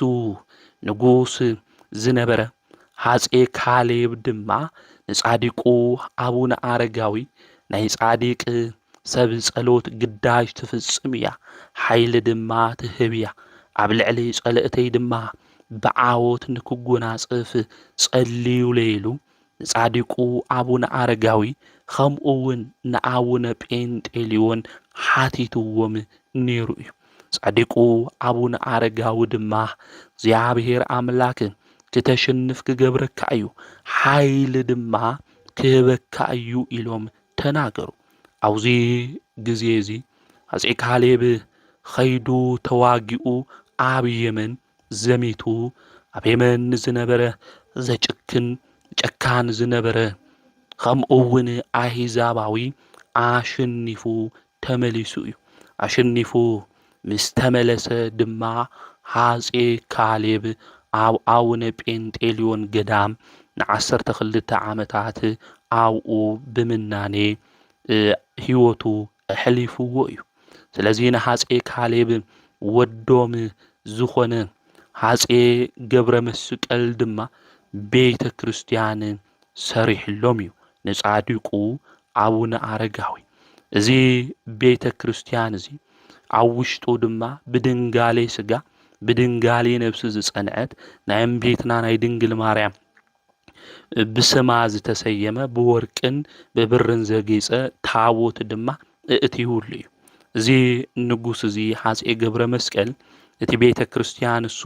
ንጉስ ዝነበረ ሃፀይ ካሌብ ድማ ንጻዲቁ ኣቡነ ኣረጋዊ ናይ ጻዲቅ ሰብ ጸሎት ግዳጅ ትፍጽም እያ፣ ሓይሊ ድማ ትህብ እያ፣ ኣብ ልዕሊ ጸለእተይ ድማ ብዓወት ንክጎናጽፍ ጸልዩ ለይሉ ንጻዲቁ ኣቡነ ኣረጋዊ ከምኡውን ንኣቡነ ጴንጤሌዎን ሓቲትዎም ነይሩ እዩ። ጻዲቁ ኣቡነ ኣረጋዊ ድማ እግዚአብሔር ኣምላክ ክትሸንፍ ክገብረካ እዩ፣ ሓይሊ ድማ ክህበካ እዩ ኢሎም ተናገሩ። ኣብዚ ግዜ እዚ ሃፀይ ካሌብ ኸይዱ ተዋጊኡ ኣብ የመን ዘሚቱ ኣብ የመን ዝነበረ ጨካን ዝነበረ ከምኡውን ኣሂዛባዊ ኣሸኒፉ ተመሊሱ እዩ። ኣሸኒፉ ምስ ተመለሰ ድማ ሃፀይ ካሌብ ኣብ ኣቡነ ጴንጤሌዎን ገዳም ን12 ዓመታት ኣብኡ ብምናኔ ህይወቱ ሕሊፍዎ እዩ። ስለዚ ንሃፀይ ካሌብ ወዶም ዝኾነ ሃፀይ ገብረ መስቀል ድማ ቤተ ክርስቲያን ሰሪሕሎም እዩ ንጻዲቁ ኣቡነ ኣረጋዊ። እዚ ቤተ ክርስቲያን እዚ ኣብ ውሽጡ ድማ ብድንጋሌ ስጋ ብድንጋሌ ነብሲ ዝጸንዐት ናይ እመቤትና ናይ ድንግል ማርያም ብስማ ዝተሰየመ ብወርቅን ብብርን ዘጌጸ ታቦት ድማ እእትይውሉ እዩ። እዚ ንጉስ እዚ ሃፀይ ገብረ መስቀል እቲ ቤተ ክርስቲያን እሱ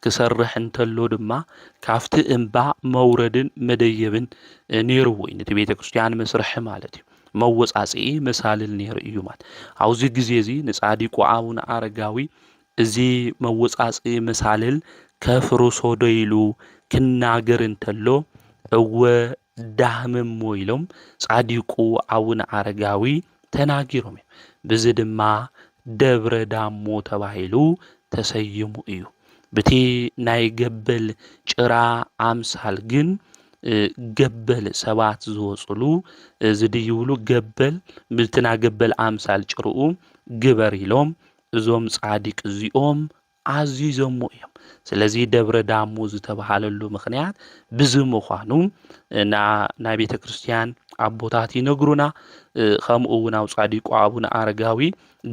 ክሰርሕ እንተሎ ድማ ካፍቲ እምባ መውረድን መደየብን ነይርዎ እዩ። ነቲ ቤተ ክርስቲያን መስርሒ ማለት እዩ፣ መወጻጽኢ መሳልል ነይሩ እዩ ማለት። ኣብዚ ግዜ እዚ ንጻዲቁ ኣቡነ ኣረጋዊ እዚ መወጻጽኢ መሳልል ከፍርሶ ዶ ኢሉ ክናገር እንተሎ እወ ዳህምሞ ኢሎም ጻዲቁ ኣቡነ ኣረጋዊ ተናጊሮም እዮም። ብዚ ድማ ደብረ ዳሞ ተባሂሉ ተሰይሙ እዩ። በቲ ናይ ገበል ጭራ ኣምሳል ግን ገበል ሰባት ዝወጽሉ ዝድይብሉ ገበል ብልትና ገበል ኣምሳል ጭርኡ ግበር ኢሎም እዞም ጻዲቅ እዚኦም ኣዚዞሞ እዮም። ስለዚ ደብረ ዳሞ ዝተባሃለሉ ምኽንያት ብዚ ምዃኑ ናይ ቤተ ክርስቲያን ኣቦታት ይነግሩና። ከምኡ እውን ኣብ ጻዲቁ ኣቡነ ኣረጋዊ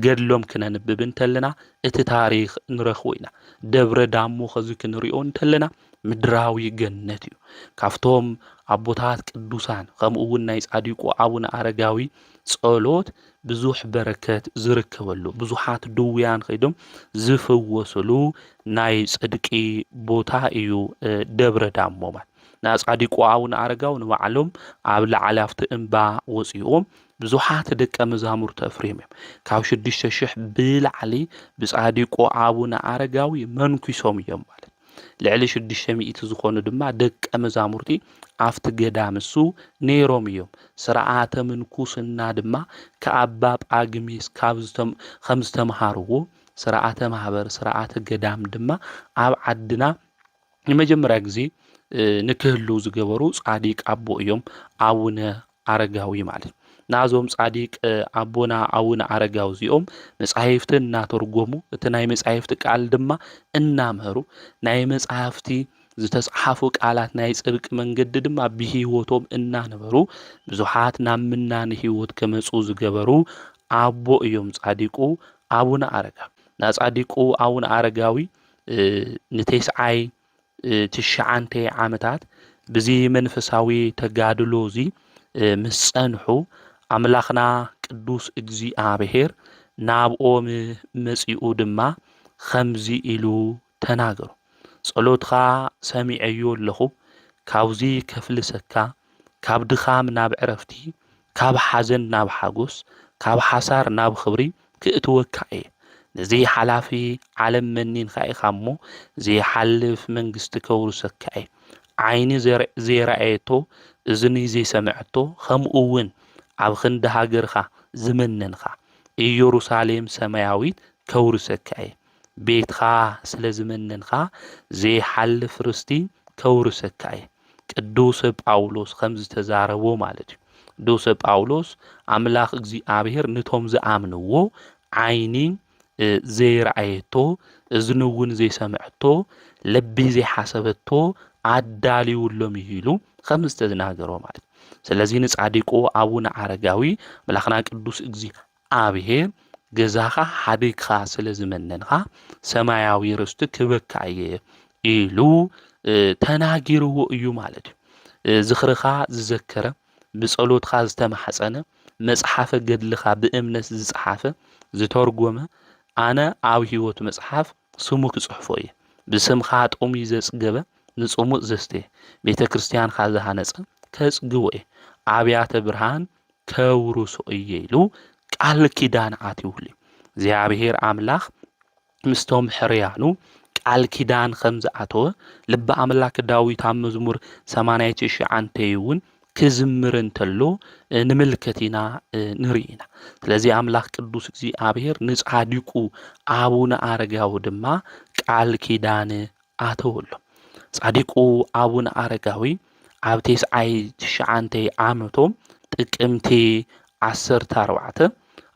ገድሎም ክነንብብ እንተለና እቲ ታሪክ ንረኽቦ ኢና። ደብረ ዳሞ ኸዚ ክንሪኦ እንተለና ምድራዊ ገነት እዩ። ካፍቶም ኣቦታት ቅዱሳን ከምኡ እውን ናይ ጻዲቁ ኣቡነ ኣረጋዊ ጸሎት ብዙሕ በረከት ዝርከበሉ ብዙሓት ድውያን ኸይዶም ዝፍወስሉ ናይ ጽድቂ ቦታ እዩ ደብረ ዳሞ ማለት። ና ጻዲቁ ኣቡነ ኣረጋዊ ንባዕሎም ኣብ ላዕሊ ኣፍቲ እምባ ወፂኦም ብዙሓት ደቀ መዛሙርቲ ኣፍርዮም እዮም። ካብ 6,000 ብላዕሊ ብጻዲቁ ኣቡነ ኣረጋዊ መንኩሶም እዮም ማለት። ልዕሊ 600 ዝኾኑ ድማ ደቀ መዛሙርቲ ኣፍቲ ገዳም እሱ ነይሮም እዮም። ስርዓተ ምንኩስና ድማ ከኣባ ጳግሜስ ከም ዝተምሃርዎ ስርዓተ ማህበር ስርዓተ ገዳም ድማ ኣብ ዓድና ንመጀመርያ ግዜ ንክህሉ ዝገበሩ ጻዲቅ ኣቦ እዮም ኣቡነ ኣረጋዊ ማለት። ናዞም ጻዲቅ ኣቦና ኣቡነ ኣረጋዊ እዚኦም መጻሕፍቲ እናተርጎሙ እቲ ናይ መጻሕፍቲ ቃል ድማ እናምህሩ ናይ መጻሕፍቲ ዝተጻሓፉ ቃላት ናይ ጽድቂ መንገዲ ድማ ብሂወቶም እናነበሩ ብዙሓት ናብ ምናኒ ህይወት ከመጹ ዝገበሩ ኣቦ እዮም ጻዲቁ ኣቡነ ኣረጋዊ። ና ጻዲቁ ኣቡነ ኣረጋዊ ንተስዓይ 9 ዓመታት ብዚ መንፈሳዊ ተጋድሎ እዚ ምስ ጸንሑ ኣምላኽና ቅዱስ እግዚአብሔር ናብኦም መጺኡ ድማ ከምዚ ኢሉ ተናገሩ። ጸሎትኻ ሰሚዐዮ ኣለኹ፣ ካብዚ ከፍልሰካ ካብ ድኻም ናብ ዕረፍቲ ካብ ሓዘን ናብ ሓጎስ ካብ ሓሳር ናብ ክብሪ ክእትወካ እየ። ነዚ ሓላፊ ዓለም መኒንካ ኢኻ እሞ ዘይሓልፍ መንግስቲ ከውርሰካ እየ። ዓይኒ ዘይረኣየቶ እዝኒ ዘይሰምዐቶ ከምኡ እውን ኣብ ክንዲ ሃገርካ ዝምንንካ ኢየሩሳሌም ሰማያዊት ከውርሰካ እየ ቤትካ ስለ ዝምንንካ ዘይሓልፍ ርስቲ ከውርሰካ እየ ቅዱስ ጳውሎስ ከም ዝተዛረቦ ማለት እዩ ቅዱስ ጳውሎስ ኣምላኽ እግዚኣብሔር ነቶም ዝኣምንዎ ዓይኒ ዘይረኣየቶ እዝኒ እውን ዘይሰምዐቶ ልቢ ዘይሓሰበቶ ኣዳልዩሎም ኢሉ ከም ዝተናገሮ ማለት እዩ ስለዚ ንጻዲቁ ኣቡነ ኣረጋዊ መላኽና ቅዱስ እግዚኣብሔር ገዛኻ ሓዲግካ ስለ ዝመነንካ ሰማያዊ ርስቲ ክበካ እየ ኢሉ ተናጊርዎ እዩ ማለት እዩ ዝኽርኻ ዝዘከረ ብጸሎትካ ዝተማሕፀነ መጽሓፈ ገድልኻ ብእምነት ዝጸሓፈ ዝተርጎመ ኣነ ኣብ ህይወት መጽሓፍ ስሙ ክጽሕፎ እየ ብስምኻ ጦሚ ዘጽገበ ንጽሙቕ ዘስተየ ቤተ ክርስቲያንካ ዝሃነጸ ከጽግቦ እየ ኣብያተ ብርሃን ከውርሶ እየ ኢሉ ቃል ኪዳን ኣትይውሉ እግዚኣብሔር ኣምላኽ ምስቶም ሕርያኑ ቃል ኪዳን ከም ዝኣተወ ልቢ ኣምላክ ዳዊት ኣብ መዝሙር 89 እውን ክዝምር እንተሎ ንምልከት ኢና ንርኢ ኢና ስለዚ ኣምላኽ ቅዱስ እግዚኣብሔር ንጻዲቁ ኣቡነ ኣረጋዊ ድማ ቃል ኪዳን ኣተወሎ ጻዲቁ ኣቡነ ኣረጋዊ ኣብ 99 ዓመቶም ጥቅምቲ 14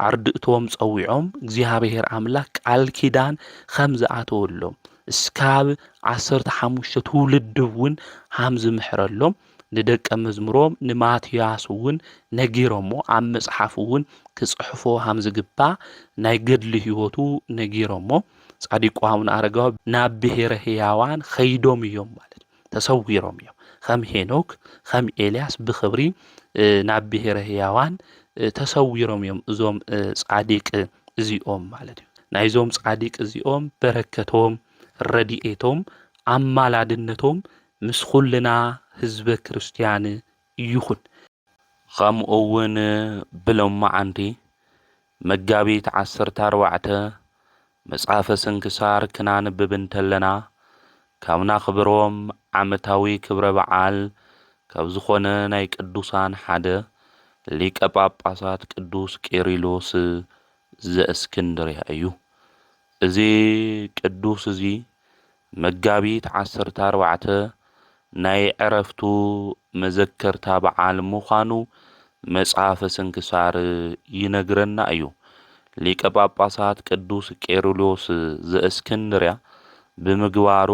ኣርድእቶም ጸዊዖም እግዚኣብሔር ኣምላኽ ቃል ኪዳን ከም ዝኣተወሎም እስካብ 15 ትውልድ እውን ሃም ዝምሕረሎም ንደቀ መዝሙሮም ንማትያስ እውን ነጊሮሞ ኣብ መጽሓፍ እውን ክጽሕፎ ሃም ዝግባእ ናይ ገድሊ ህይወቱ ነጊሮሞ ጻዲቁ ኣቡነ ኣረጋዊ ናብ ብሔረ ሕያዋን ኸይዶም እዮም ማለት ተሰዊሮም እዮም ከም ሄኖክ ከም ኤልያስ ብኽብሪ ናብ ብሔረ ሕያዋን ተሰዊሮም እዮም እዞም ጻዲቅ እዚኦም ማለት እዩ ናይዞም ጻዲቅ እዚኦም በረከቶም ረድኤቶም ኣማላድነቶም ምስ ኩልና ህዝበ ክርስቲያን ይኹን ከምኡ እውን ብሎማዓንቲ መጋቢት 14 መጽሓፈ ስንክሳር ክናንብብ እንተለና ካብ ናኽብሮም ዓመታዊ ክብረ በዓል ካብ ዝኾነ ናይ ቅዱሳን ሓደ ሊቀ ጳጳሳት ቅዱስ ቄርሎስ ዘእስክንድርያ እዩ እዚ ቅዱስ እዚ መጋቢት 14 ናይ ዕረፍቱ መዘከርታ በዓል ምዃኑ መጽሓፈ ስንክሳር ይነግረና እዩ ሊቀ ጳጳሳት ቅዱስ ቄርሎስ ዘእስክንድርያ ብምግባሩ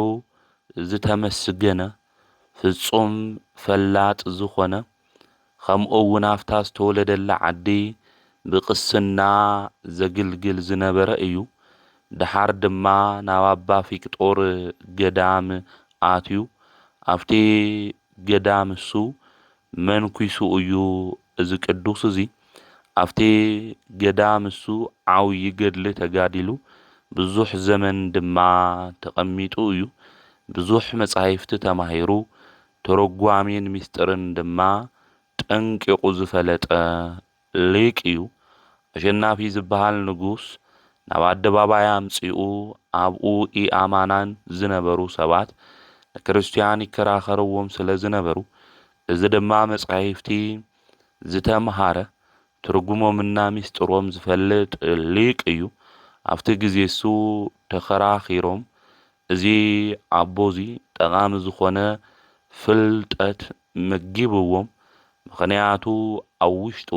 ዝተመስገነ ፍጹም ፈላጥ ዝኾነ ከምኡ እውን ኣፍታ ዝተወለደላ ዓዲ ብቅስና ዘግልግል ዝነበረ እዩ ድሓር ድማ ናብ ኣባ ፊቅጦር ገዳም ኣትዩ ኣብቲ ገዳም እሱ መንኩሱ እዩ እዚ ቅዱስ እዚ ኣብቲ ገዳም እሱ ዓብዪ ገድሊ ተጋዲሉ ብዙሕ ዘመን ድማ ተቐሚጡ እዩ ብዙሕ መጻሕፍቲ ተማሂሩ ተረጓሚን ምስጢርን ድማ ጠንቂቁ ዝፈለጠ ሊቅ እዩ ኣሸናፊ ዝበሃል ንጉስ ናብ ኣደባባይ ኣምፂኡ ኣብኡ ኢኣማናን ዝነበሩ ሰባት ክርስቲያን ይከራኸርዎም ስለ ዝነበሩ እዚ ድማ መጻሕፍቲ ዝተምሃረ ትርጉሞምና ምስጢሮም ዝፈልጥ ሊቅ እዩ ኣብቲ ግዜ እሱ ተኸራኺሮም እዚ ኣቦዚ ጠቓሚ ዝኾነ ፍልጠት መጊብዎም ምኽንያቱ ኣብ ውሽጡ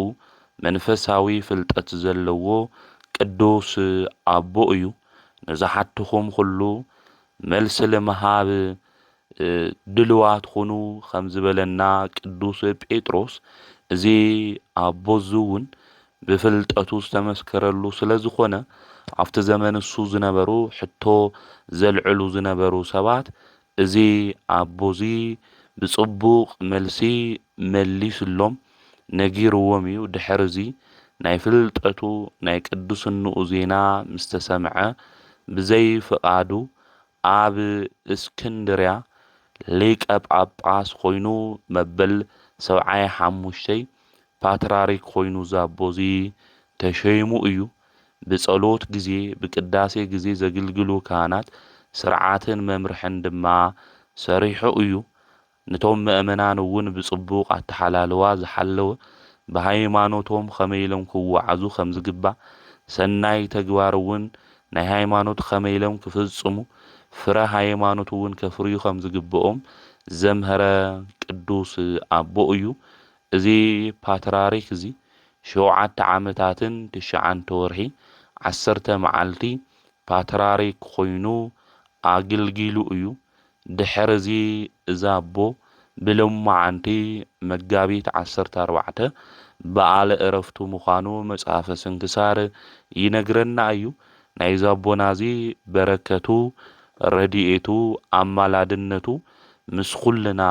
መንፈሳዊ ፍልጠት ዘለዎ ቅዱስ ኣቦ እዩ ንዝሓትኹም ኩሉ መልሲ ለመሃብ ድልዋት ኩኑ ከም ዝበለና ቅዱስ ጴጥሮስ እዚ ኣቦዙ እውን ብፍልጠቱ ዝተመስከረሉ ስለ ዝኾነ ኣብቲ ዘመን እሱ ዝነበሩ ሕቶ ዘልዕሉ ዝነበሩ ሰባት እዚ ኣቦዚ ብጽቡቕ መልሲ መሊሱሎም ነጊርዎም እዩ ድሕሪ እዚ ናይ ፍልጠቱ ናይ ቅዱስንኡ ዜና ምስ ተሰምዐ ብዘይ ፍቓዱ ኣብ እስክንድርያ ሊቀ ጳጳስ ኮይኑ መበል 75 ፓትርያርክ ኮይኑ ዛቦዚ ተሸይሙ እዩ ብጸሎት ጊዜ ብቅዳሴ ጊዜ ዘገልግሉ ካህናት ስርዓትን መምርሕን ድማ ሰሪሑ እዩ نتوم مؤمنان ون بصبوق التحلالوا زحلوا بهايمانوتهم خميلهم كوعزو خمز قبا سناي تقوارون ناي هايمانوت خميلهم كفزصمو فرا هايمانوت ون كفريو خمز قبኦም زمهرة قدوس أبوئيو ازي باتراريك زي شوعات عامتاتن تشعان تورحي 10 معالتي باتراريك خوينو أجلجيلو ايو ድሕርዚ እዛ ኣቦ ብሎማዓንቲ መጋቢት 14 በዓለ ዕረፍቱ ምዃኑ መጽሓፈ ስንክሳር ይነግረና እዩ። ናይዛ ኣቦና እዚ በረከቱ ረድኤቱ ኣማላድነቱ ምስ ኩልና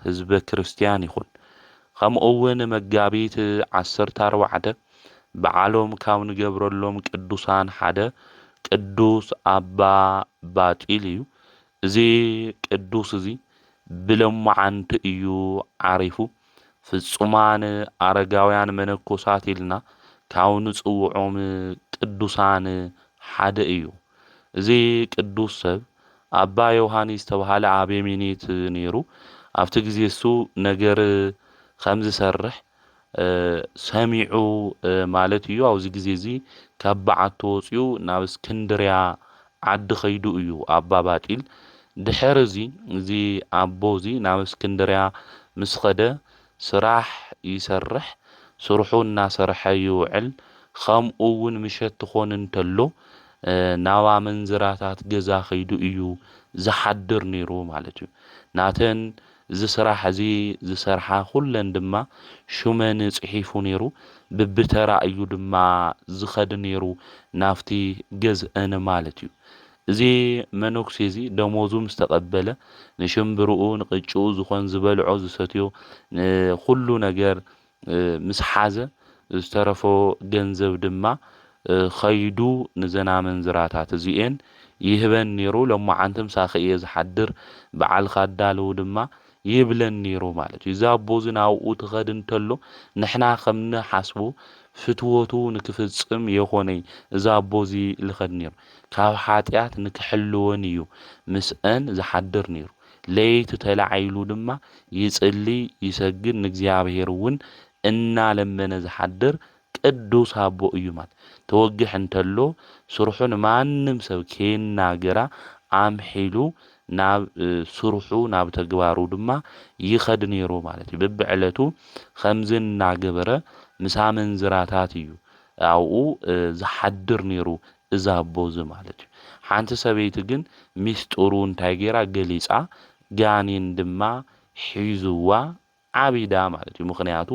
ህዝበ ክርስቲያን ይኹን። ከምኡውን መጋቢት 14 በዓሎም ካብ ንገብረሎም ቅዱሳን ሓደ ቅዱስ ኣባ ባጢል እዩ። እዚ ቅዱስ እዚ ብሎማዓንቲ እዩ ዓሪፉ ፍጹማን ኣረጋውያን መነኮሳት ኢልና ካብ ንጽውዖም ቅዱሳን ሓደ እዩ። እዚ ቅዱስ ሰብ ኣባ ዮሃንስ ተባሃለ ኣቤሜኔት ነይሩ። ኣብቲ ግዜ እሱ ነገር ከም ዝሰርሕ ሰሚዑ ማለት እዩ። ኣብዚ ግዜ እዚ ካብ በዓቱ ወፂኡ ናብ እስክንድርያ ዓዲ ኸይዱ እዩ ኣባ ባጢል። ድሕር እዚ ኣቦ እዚ ናብ እስክንድርያ ምስ ኸደ ስራሕ ይሰርሕ፣ ስርሑ እናሰርሐ ይውዕል። ከምኡ እውን ምሸት ክኾን እንተሎ ናብ ኣመንዝራታት ገዛ ኸይዱ እዩ ዝሓድር ነይሩ ማለት እዩ። ናተን እዚ ስራሕ እዚ ዝሰርሓ ኩለን ድማ ሹመን ጽሒፉ ነይሩ። ብብተራ እዩ ድማ ዝኸድ ነይሩ ናፍቲ ገዝአን ማለት እዩ። እዚ መነኩሴ እዚ ደሞዙ ምስ ተቐበለ ንሽምብርኡ ንቅጭኡ ዝኾን ዝበልዖ ዝሰትዮ ኩሉ ነገር ምስ ሓዘ ዝተረፎ ገንዘብ ድማ ኸይዱ ንዘና መንዝራታት እዚአን ይህበን ነይሩ። ሎማዓንቲ ምሳኺ እየ ዝሓድር በዓልካ ኣዳልው ድማ ይብለን ነይሩ ማለት እዩ። እዚ ኣቦ እዚ ናብኡ ትኸድ እንተሎ ንሕና ከም ንሓስቦ ፍትወቱ ንክፍጽም የኾነይ እዚ ኣቦ እዚ ልኸድ ነይሩ። ካብ ሓጢኣት ንክሕልወን እዩ ምስአን ዝሓድር ነይሩ። ለይቲ ተላዓይሉ ድማ ይጽሊ ይሰግድ ንእግዚአብሔር እውን እናለመነ ዝሓድር ቅዱስ ኣቦ እዩ ማለት። ተወግሕ እንተሎ ስርሑ ንማንም ሰብ ከይናገራ ኣምሒሉ ናብ ስርሑ ናብ ተግባሩ ድማ ይኸድ ነይሩ ማለት እዩ። በብዕለቱ ከምዚ እናገበረ ምስ ኣመንዝራታት እዩ ኣብኡ ዝሓድር ነይሩ እዚ ኣቦ እዚ ማለት እዩ። ሓንቲ ሰበይቲ ግን ሚስጥሩ እንታይ ጌራ ገሊፃ ጋኔን ድማ ሒዙዋ ዓቢዳ ማለት እዩ። ምክንያቱ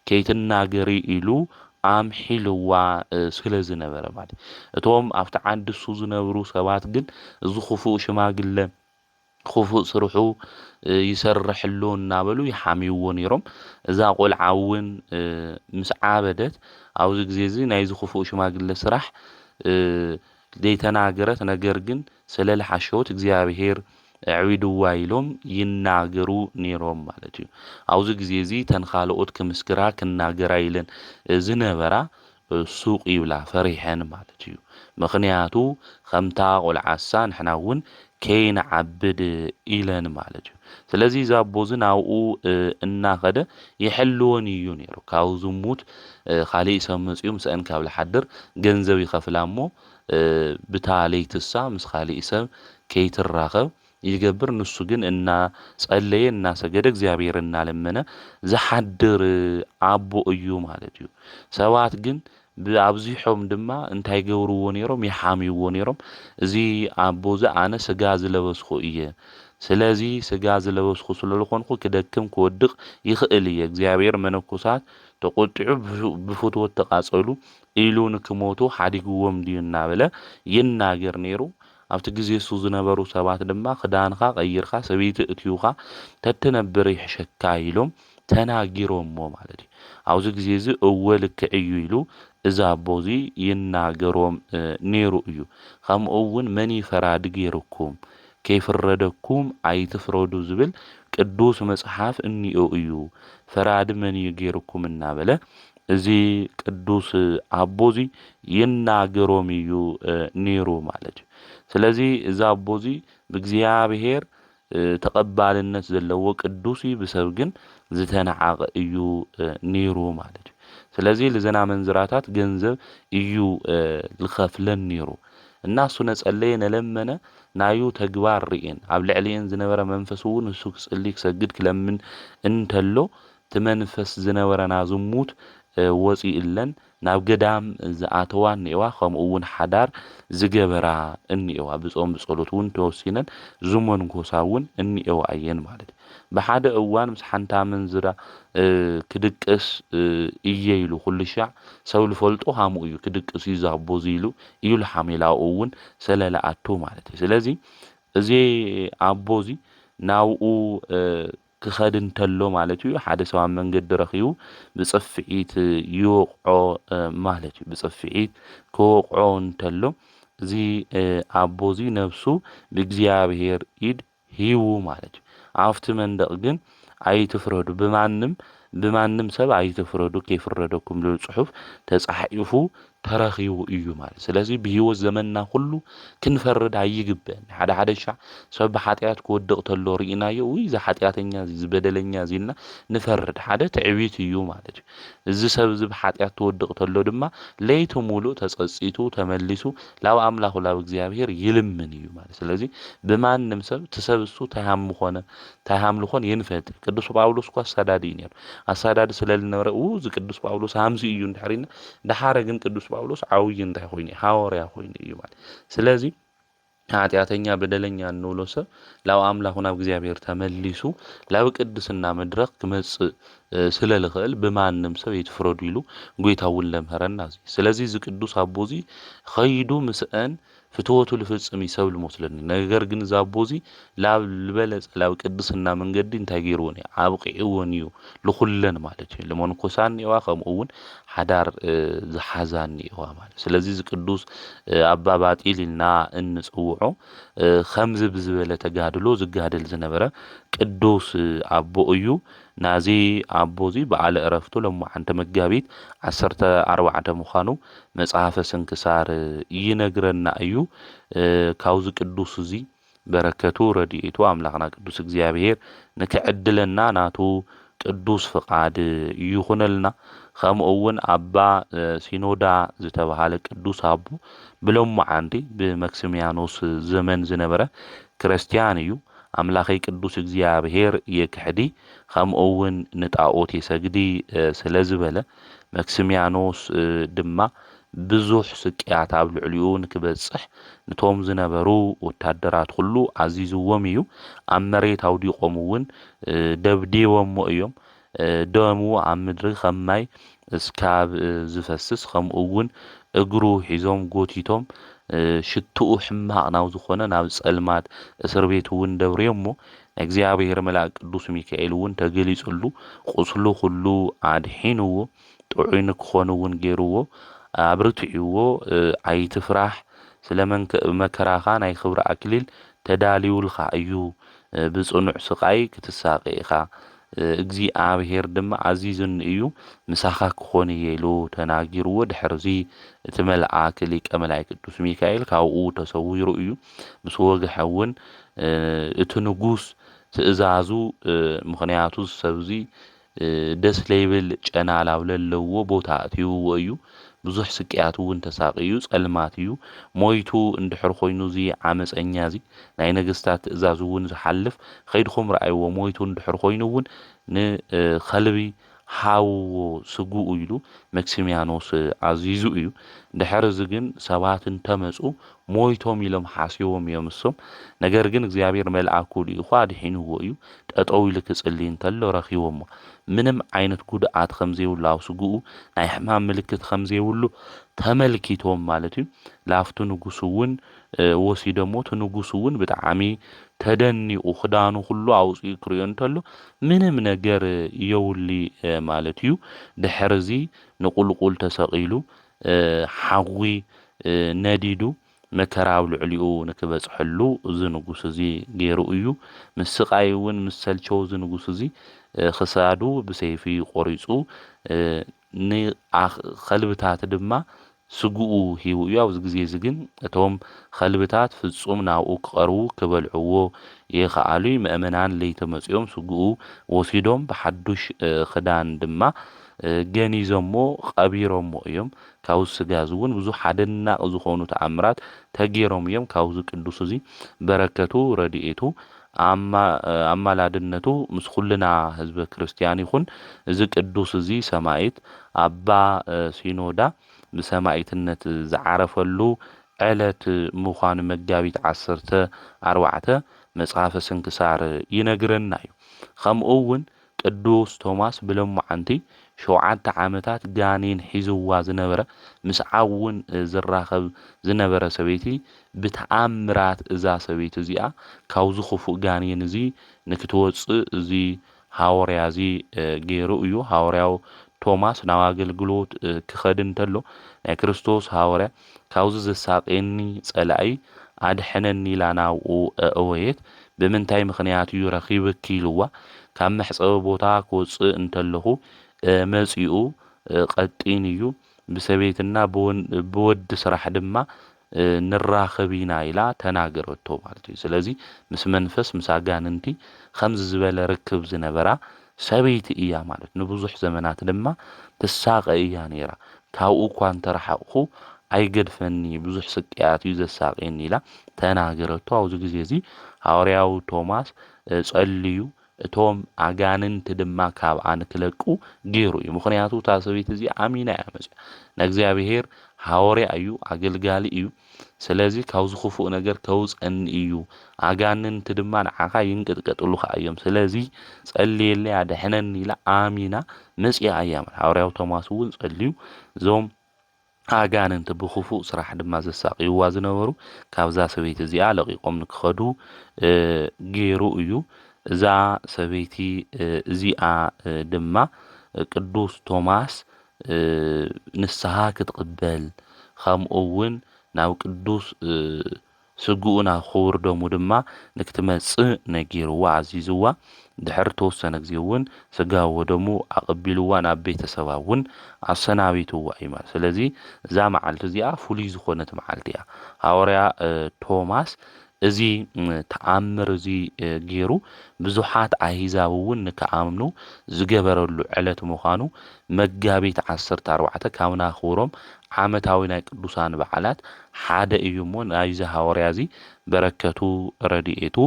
ከይትናገሪ ኢሉ ኣምሒልዋ ስለ ዝነበረ ማለት እዩ። እቶም ኣብቲ ዓዲ እሱ ዝነብሩ ሰባት ግን እዚ ክፉእ ሽማግለ ክፉእ ስርሑ ይሰርሕሎ እናበሉ ይሓሚውዎ ነይሮም። እዛ ቆልዓ እውን ምስ ዓበደት ኣብዚ ግዜ እዚ ናይዚ ክፉእ ሽማግለ ስራሕ ዘይተናገረት ነገር ግን ስለ ዝሓሸወት እግዚአብሔር ዕዊድዋ ኢሎም ይናገሩ ነይሮም ማለት እዩ። ኣብዚ ግዜ እዚ ተን ካልኦት ክምስክራ ክናገራ ኢለን ዝነበራ ሱቅ ይብላ ፈሪሐን ማለት እዩ። ምክንያቱ ከምታ ቆልዓሳ ንሕና እውን ከይንዓብድ ኢለን ማለት እዩ። ስለዚ እዚ ኣቦ እዚ ናብኡ እናኸደ ይሕልወን እዩ ነይሩ። ካብ ዝሙት ካሊእ ሰብ መፅኡ ምስአን ካብ ዝሓድር ገንዘብ ይኸፍላ እሞ ብታ ለይትሳ ምስ ካሊእ ሰብ ከይትራኸብ ይገብር። ንሱ ግን እናጸለየ እናሰገደ እግዚአብሔር እናለመነ ዝሓድር ኣቦ እዩ ማለት እዩ። ሰባት ግን ብኣብዚሖም ድማ እንታይ ገብርዎ ነይሮም? ይሓሚውዎ ነይሮም። እዚ ኣቦ እዚ ኣነ ስጋ ዝለበስኩ እየ፣ ስለዚ ስጋ ዝለበስኩ ስለዝኾንኩ ክደክም ክወድቕ ይኽእል እየ፣ እግዚአብሔር መነኮሳት ተቆጢዑ ብፍትወት ተቃጸሉ ኢሉ ንክሞቱ ሓዲግዎም ድዩ እናበለ ይናገር ነይሩ። ኣብቲ ግዜ እሱ ዝነበሩ ሰባት ድማ ክዳንካ ቀይርካ ሰበይቲ እትዩካ ተትነብር ይሕሸካ ኢሎም ተናጊሮሞ ማለት እዩ። ኣብዚ ግዜ እዚ እወ ልክዕ እዩ ኢሉ እዚ ኣቦ እዚ ይናገሮም ነይሩ እዩ። ከምኡ እውን መን ይፈራድ ገይርኩም ከይፍረደኩም ኣይትፍረዱ ዝብል ቅዱስ መጽሓፍ እኒኦ እዩ። ፈራድ መን እዩ ገይርኩም እናበለ እዚ ቅዱስ ኣቦ እዚ ይናገሮም እዩ ነይሩ ማለት እዩ። ስለዚ እዚ ኣቦ እዚ ብእግዚአብሔር ተቐባልነት ዘለዎ ቅዱስ ብሰብ ግን ዝተነዓቐ እዩ ነይሩ ማለት እዩ። ስለዚ ለዘና መንዝራታት ገንዘብ እዩ ዝኸፍለን ነይሩ እና እሱ ነጸለየ ነለመነ ናዩ ተግባር ርኢን ኣብ ልዕሊን ዝነበረ መንፈስ እውን እሱ ክጽልይ ክሰግድ ክለምን እንተሎ ትመንፈስ ዝነበረና ዝሙት ወፂእለን ናብ ገዳም ዝኣተዋ እኒአዋ ከምኡ እውን ሓዳር ዝገበራ እኒአዋ ብጾም ብጸሎት እውን ተወሲነን ዝመንኮሳ እውን እኒአዋ እየን ማለት እዩ። ብሓደ እዋን ምስ ሓንታ መንዝራ ክድቅስ እየ ኢሉ ኩሉ ሻዕ ሰብ ዝፈልጦ ሃምኡ እዩ ክድቅስ እዩ ዛቦ ኢሉ እዩ ሓሜላኡ እውን ሰለለኣቱ ማለት እዩ። ስለዚ እዚ ኣቦዚ ናብኡ ክኸድ እንተሎ ማለት እዩ ሓደ ሰብ ኣብ መንገዲ ረኺቡ ብጽፍዒት ይወቕዖ ማለት እዩ። ብጽፍዒት ክወቕዖ እንተሎ እዚ ኣቦዚ ነፍሱ ብእግዚአብሔር ኢድ ሂቡ ማለት እዩ። ኣብቲ መንደቕ ግን ኣይትፍረዱ ብማንም ሰብ ኣይትፍረዱ ከይፍረደኩም ዝብል ጽሑፍ ተጻሒፉ ተረኺቡ እዩ ማለት። ስለዚ ብህይወት ዘመንና ኩሉ ክንፈርድ ኣይግብአን። ሓደ ሻዕ ሰብ ብሓጢአት ክወድቕ ተሎ ርኢናዮ ውይ እዚ ሓጢአተኛ ዝበደለኛ ኢልና ንፈርድ። ሓደ ትዕቢት እዩ ማለት እዩ። እዚ ሰብ እዚ ብሓጢአት ትወድቕ ተሎ ድማ ለይቲ ሙሉእ ተጸጺቱ ተመሊሱ ላብ ኣምላኹ ላብ እግዚአብሔር ይልምን እዩ ማለት። ስለዚ ብማንም ሰብ ትሰብሱ ታይሃም ልኾን ይንፈት። ቅዱስ ጳውሎስ እኳ አሳዳዲ እዩ ነይሩ። አሳዳዲ ስለዝነበረ እዚ ቅዱስ ጳውሎስ ሃምዚ እዩ እንድሕሪና ድሓረ ግን ቅዱስ ጳውሎስ ዓብይ እንታይ ኮይኑ ሐዋርያ ኮይኑ እዩ ማለት። ስለዚ ኃጢአተኛ በደለኛ እንብሎ ሰብ ላብ ኣምላኹ ናብ እግዚአብሔር ተመሊሱ ላብ ቅድስና መድረኽ ክመጽእ ስለ ልኽእል ብማንም ሰብ ይትፍረዱ ኢሉ ጌታ እውን ለምሃረና። ስለዚ እዚ ቅዱስ ኣቦዚ ኸይዱ ምስአን ፍትወቱ ልፍጽም ይሰብል መስለኒ። ነገር ግን እዚ ኣቦዚ ላብ ዝበለጸ ላብ ቅድስና መንገዲ እንታይ ገይርዎን እዩ ኣብቂዕዎን እዩ ልኹለን ማለት እዩ። ለመንኮሳን እኒአዋ ከምኡ እውን ሓዳር ዝሓዛን እኒአዋ ማለት። ስለዚ እዚ ቅዱስ ኣባ ባጢል ኢልና እንጽውዖ ከምዚ ብዝበለ ተጋድሎ ዝጋደል ዝነበረ ቅዱስ ኣቦ እዩ። ናዚ ኣቦዚ በዓለ ዕረፍቱ ሎማዓንቲ መጋቢት 14 ምዃኑ መጽሓፈ ስንክሳር ይነግረና እዩ። ካብዚ ቅዱስ እዚ በረከቱ ረድኤቱ ኣምላኽና ቅዱስ እግዚአብሔር ንክዕድለና ናቱ ቅዱስ ፍቃድ ይኹነልና። ከምኡ እውን ኣባ ሲኖዳ ዝተባሃለ ቅዱስ ኣቦ ብሎማዓንቲ ብመክስሚያኖስ ዘመን ዝነበረ ክርስቲያን እዩ። ኣምላኸይ ቅዱስ እግዚአብሔር የክሕዲ ከምኡ እውን ንጣዖት የሰግዲ ስለ ዝበለ መክስሚያኖስ ድማ ብዙሕ ስቅያት ኣብ ልዕሊኡ ንክበጽሕ ነቶም ዝነበሩ ወታደራት ኩሉ ዓዚዝዎም እዩ። ኣብ መሬት ኣውዲቖም እውን ደብዲቦሞ እዮም። ደሙ ኣብ ምድሪ ከም ማይ እስካብ ዝፈስስ ከምኡ እውን እግሩ ሒዞም ጎቲቶም ሽትኡ ሕማቕ ናብ ዝኾነ ናብ ጸልማት እስር ቤት እውን ደብርዮሞ እግዚአብሔር መልአክ ቅዱስ ሚካኤል እውን ተገሊጹሉ ቁስሉ ኩሉ ኣድሒንዎ ጥዑይ ንክኾን እውን ገይርዎ ኣብርትዕዎ ኣይትፍራሕ ስለ መከራኻ ናይ ክብሪ ኣክሊል ተዳልዩልካ እዩ ብጽኑዕ ስቃይ ክትሳቀይ ኢኻ እግዚአብሔር ድማ ዓዚዝን እዩ ምሳኻ ክኾን እየ ኢሉ ተናጊርዎ። ድሕርዚ እቲ መልአክ ሊቀ መላእክት ቅዱስ ሚካኤል ካብኡ ተሰዊሩ እዩ ምስ ወግሐ እውን እቲ ንጉስ ትእዛዙ ምክንያቱ ሰብዚ ደስ ለይብል ጨና ላብ ለለዎ ቦታ ኣትይዎ እዩ። ብዙሕ ስቅያት እውን ተሳቂዩ ጸልማት እዩ ሞይቱ እንድሕር ኮይኑ እዚ ዓመፀኛ እዚ ናይ ነገስታት ትእዛዝ እውን ዝሓልፍ ከይድኩም ረኣይዎ ሞይቱ እንድሕር ኮይኑ እውን ንኸልቢ ሃውዎ ስጉኡ ኢሉ መክስሚያኖስ ኣዚዙ እዩ። ድሕርዚ ግን ሰባት እንተመፁ ሞይቶም ኢሎም ሓሲቦም እዮም እሶም። ነገር ግን እግዚአብሔር መልአኩ ልኢኹ ኣድሒንዎ እዩ። ጠጠው ኢሉ ክጽልይ እንተሎ ረኺቦሞ ምንም ዓይነት ጉድኣት ከምዘይብሉ ኣብ ስጉኡ ናይ ሕማም ምልክት ከምዘይብሉ ተመልኪቶም ማለት እዩ። ላፍቱ ንጉስ እውን ወሲዶሞ እቲ ንጉስ እውን ብጣዕሚ ተደኒቁ ክዳኑ ኩሉ ኣውፅኡ ክሪኦ እንተሎ ምንም ነገር የውሊ ማለት እዩ። ድሕርዚ ንቁልቁል ተሰቂሉ ሓዊ ነዲዱ መከራ ኣብ ልዕሊኡ ንክበጽሐሉ እዚ ንጉስ እዚ ገይሩ እዩ። ምስ ስቃይ እውን ምስ ሰልቸው እዚ ንጉስ እዚ ክሳዱ ብሰይፊ ቆሪጹ ንኸልብታት ድማ ስጉኡ ሂቡ እዩ። ኣብዚ ግዜ እዚ ግን እቶም ከልብታት ፍጹም ናብኡ ክቐርቡ ክበልዕዎ ይኸኣሉ። ምእመናን ለይቲ መጺኦም ስጉኡ ወሲዶም ብሓዱሽ ክዳን ድማ ገኒዞሞ ቀቢሮሞ እዮም። ካብዚ ስጋ እዚ እውን ብዙሕ ኣደናቂ ዝኾኑ ተኣምራት ተገይሮም እዮም። ካብዚ ቅዱስ እዚ በረከቱ ረድኤቱ ኣማላድነቱ ምስ ኩልና ህዝበ ክርስቲያን ይኹን። እዚ ቅዱስ እዚ ሰማዒት ኣባ ሲኖዳ ብሰማዒትነት ዝዓረፈሉ ዕለት ምዃኑ መጋቢት 14 መጽሓፈ ስንክሳር ይነግረና እዩ። ከምኡ እውን ቅዱስ ቶማስ ብሎሙዓንቲ 7 ዓመታት ጋኔን ሒዝዋ ዝነበረ ምስ ዓብ እውን ዝራኸብ ዝነበረ ሰበይቲ ብተኣምራት እዛ ሰበይቲ እዚኣ ካብዚ ክፉእ ጋኔን እዚ ንክትወፅእ እዚ ሃዋርያ እዚ ገይሩ እዩ። ሃዋርያው ቶማስ ናብ ኣገልግሎት ክኸድ እንተሎ ናይ ክርስቶስ ሃዋርያ ካብዚ ዘሳቀየኒ ጸላኢ ኣድሕነኒ ኢላ ናብኡ ኣእወየት ብምንታይ ምክንያት እዩ ረኺብኪ ኢልዋ ካብ መሕፀቢ ቦታ ክወፅእ እንተለኹ መጺኡ ቀጢን እዩ ብሰበይትና ብወዲ ስራሕ ድማ ንራኸብ ኢና ኢላ ተናገረቶ ማለት እዩ። ስለዚ ምስ መንፈስ ምስ ኣጋንንቲ ከምዚ ዝበለ ርክብ ዝነበራ ሰበይቲ እያ ማለት ንብዙሕ ዘመናት ድማ ትሳቀ እያ ነይራ። ካብኡ እኳ እንተረሓቕኹ ኣይገድፈኒ ብዙሕ ስቅያት እዩ ዘሳቀየኒ ኢላ ተናገረቶ። ኣብዚ ግዜ እዚ ሃዋርያው ቶማስ ጸልዩ እቶም ኣጋንንቲ ድማ ካብኣ ንክለቁ ገይሩ እዩ። ምክንያቱ እታ ሰበይቲ እዚ ኣሚና እያ መፅኣ ንእግዚኣብሔር ሃዋርያ እዩ ኣገልጋሊ እዩ። ስለዚ ካብዚ ክፉእ ነገር ከውፀኒ እዩ ኣጋንንቲ ድማ ንዓኻ ይንቅጥቀጥሉካ እዮም ስለዚ ጸልየለይ ኣድሕነኒ ኢላ ኣሚና መፅኣ እያ። ሃዋርያው ቶማስ እውን ጸልዩ እዞም ኣጋንንቲ ብክፉእ ስራሕ ድማ ዘሳቅይዋ ዝነበሩ ካብዛ ሰበይቲ እዚኣ ለቂቆም ንክኸዱ ገይሩ እዩ። እዛ ሰበይቲ እዚኣ ድማ ቅዱስ ቶማስ ንስሓ ክትቅበል ከምኡ እውን ናብ ቅዱስ ስጉኡ ናብ ክቡር ደሙ ድማ ንክትመጽእ ነጊርዋ ኣዚዝዋ። ድሕሪ ተወሰነ ግዜ እውን ስጋው ወደሙ ኣቐቢልዋ ናብ ቤተሰባ እውን ኣሰናቢትዋ እዩ ማለት። ስለዚ እዛ መዓልቲ እዚኣ ፍሉይ ዝኾነት መዓልቲ እያ። ሃዋርያ ቶማስ እዚ ተኣምር እዚ ገይሩ ብዙሓት ኣሂዛብ እውን ንከኣምኑ ዝገበረሉ ዕለት ምዃኑ መጋቢት 14 ካብ ናኽብሮም ዓመታዊ ናይ ቅዱሳን በዓላት ሓደ እዩ እሞ ናይዚ ሃዋርያ እዚ በረከቱ ረድኤቱ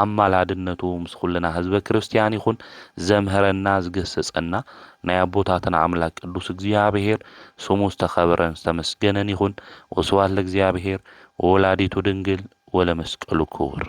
ኣማላድነቱ ምስ ኩልና ህዝበ ክርስቲያን ይኹን። ዘምህረና ዝገሰጸና ናይ ኣቦታትና ኣምላክ ቅዱስ እግዚአብሔር ስሙ ዝተኸበረን ዝተመስገነን ይኹን። ወስብሐት ለእግዚአብሔር ወወላዲቱ ድንግል ወለመስቀሉ ክቡር።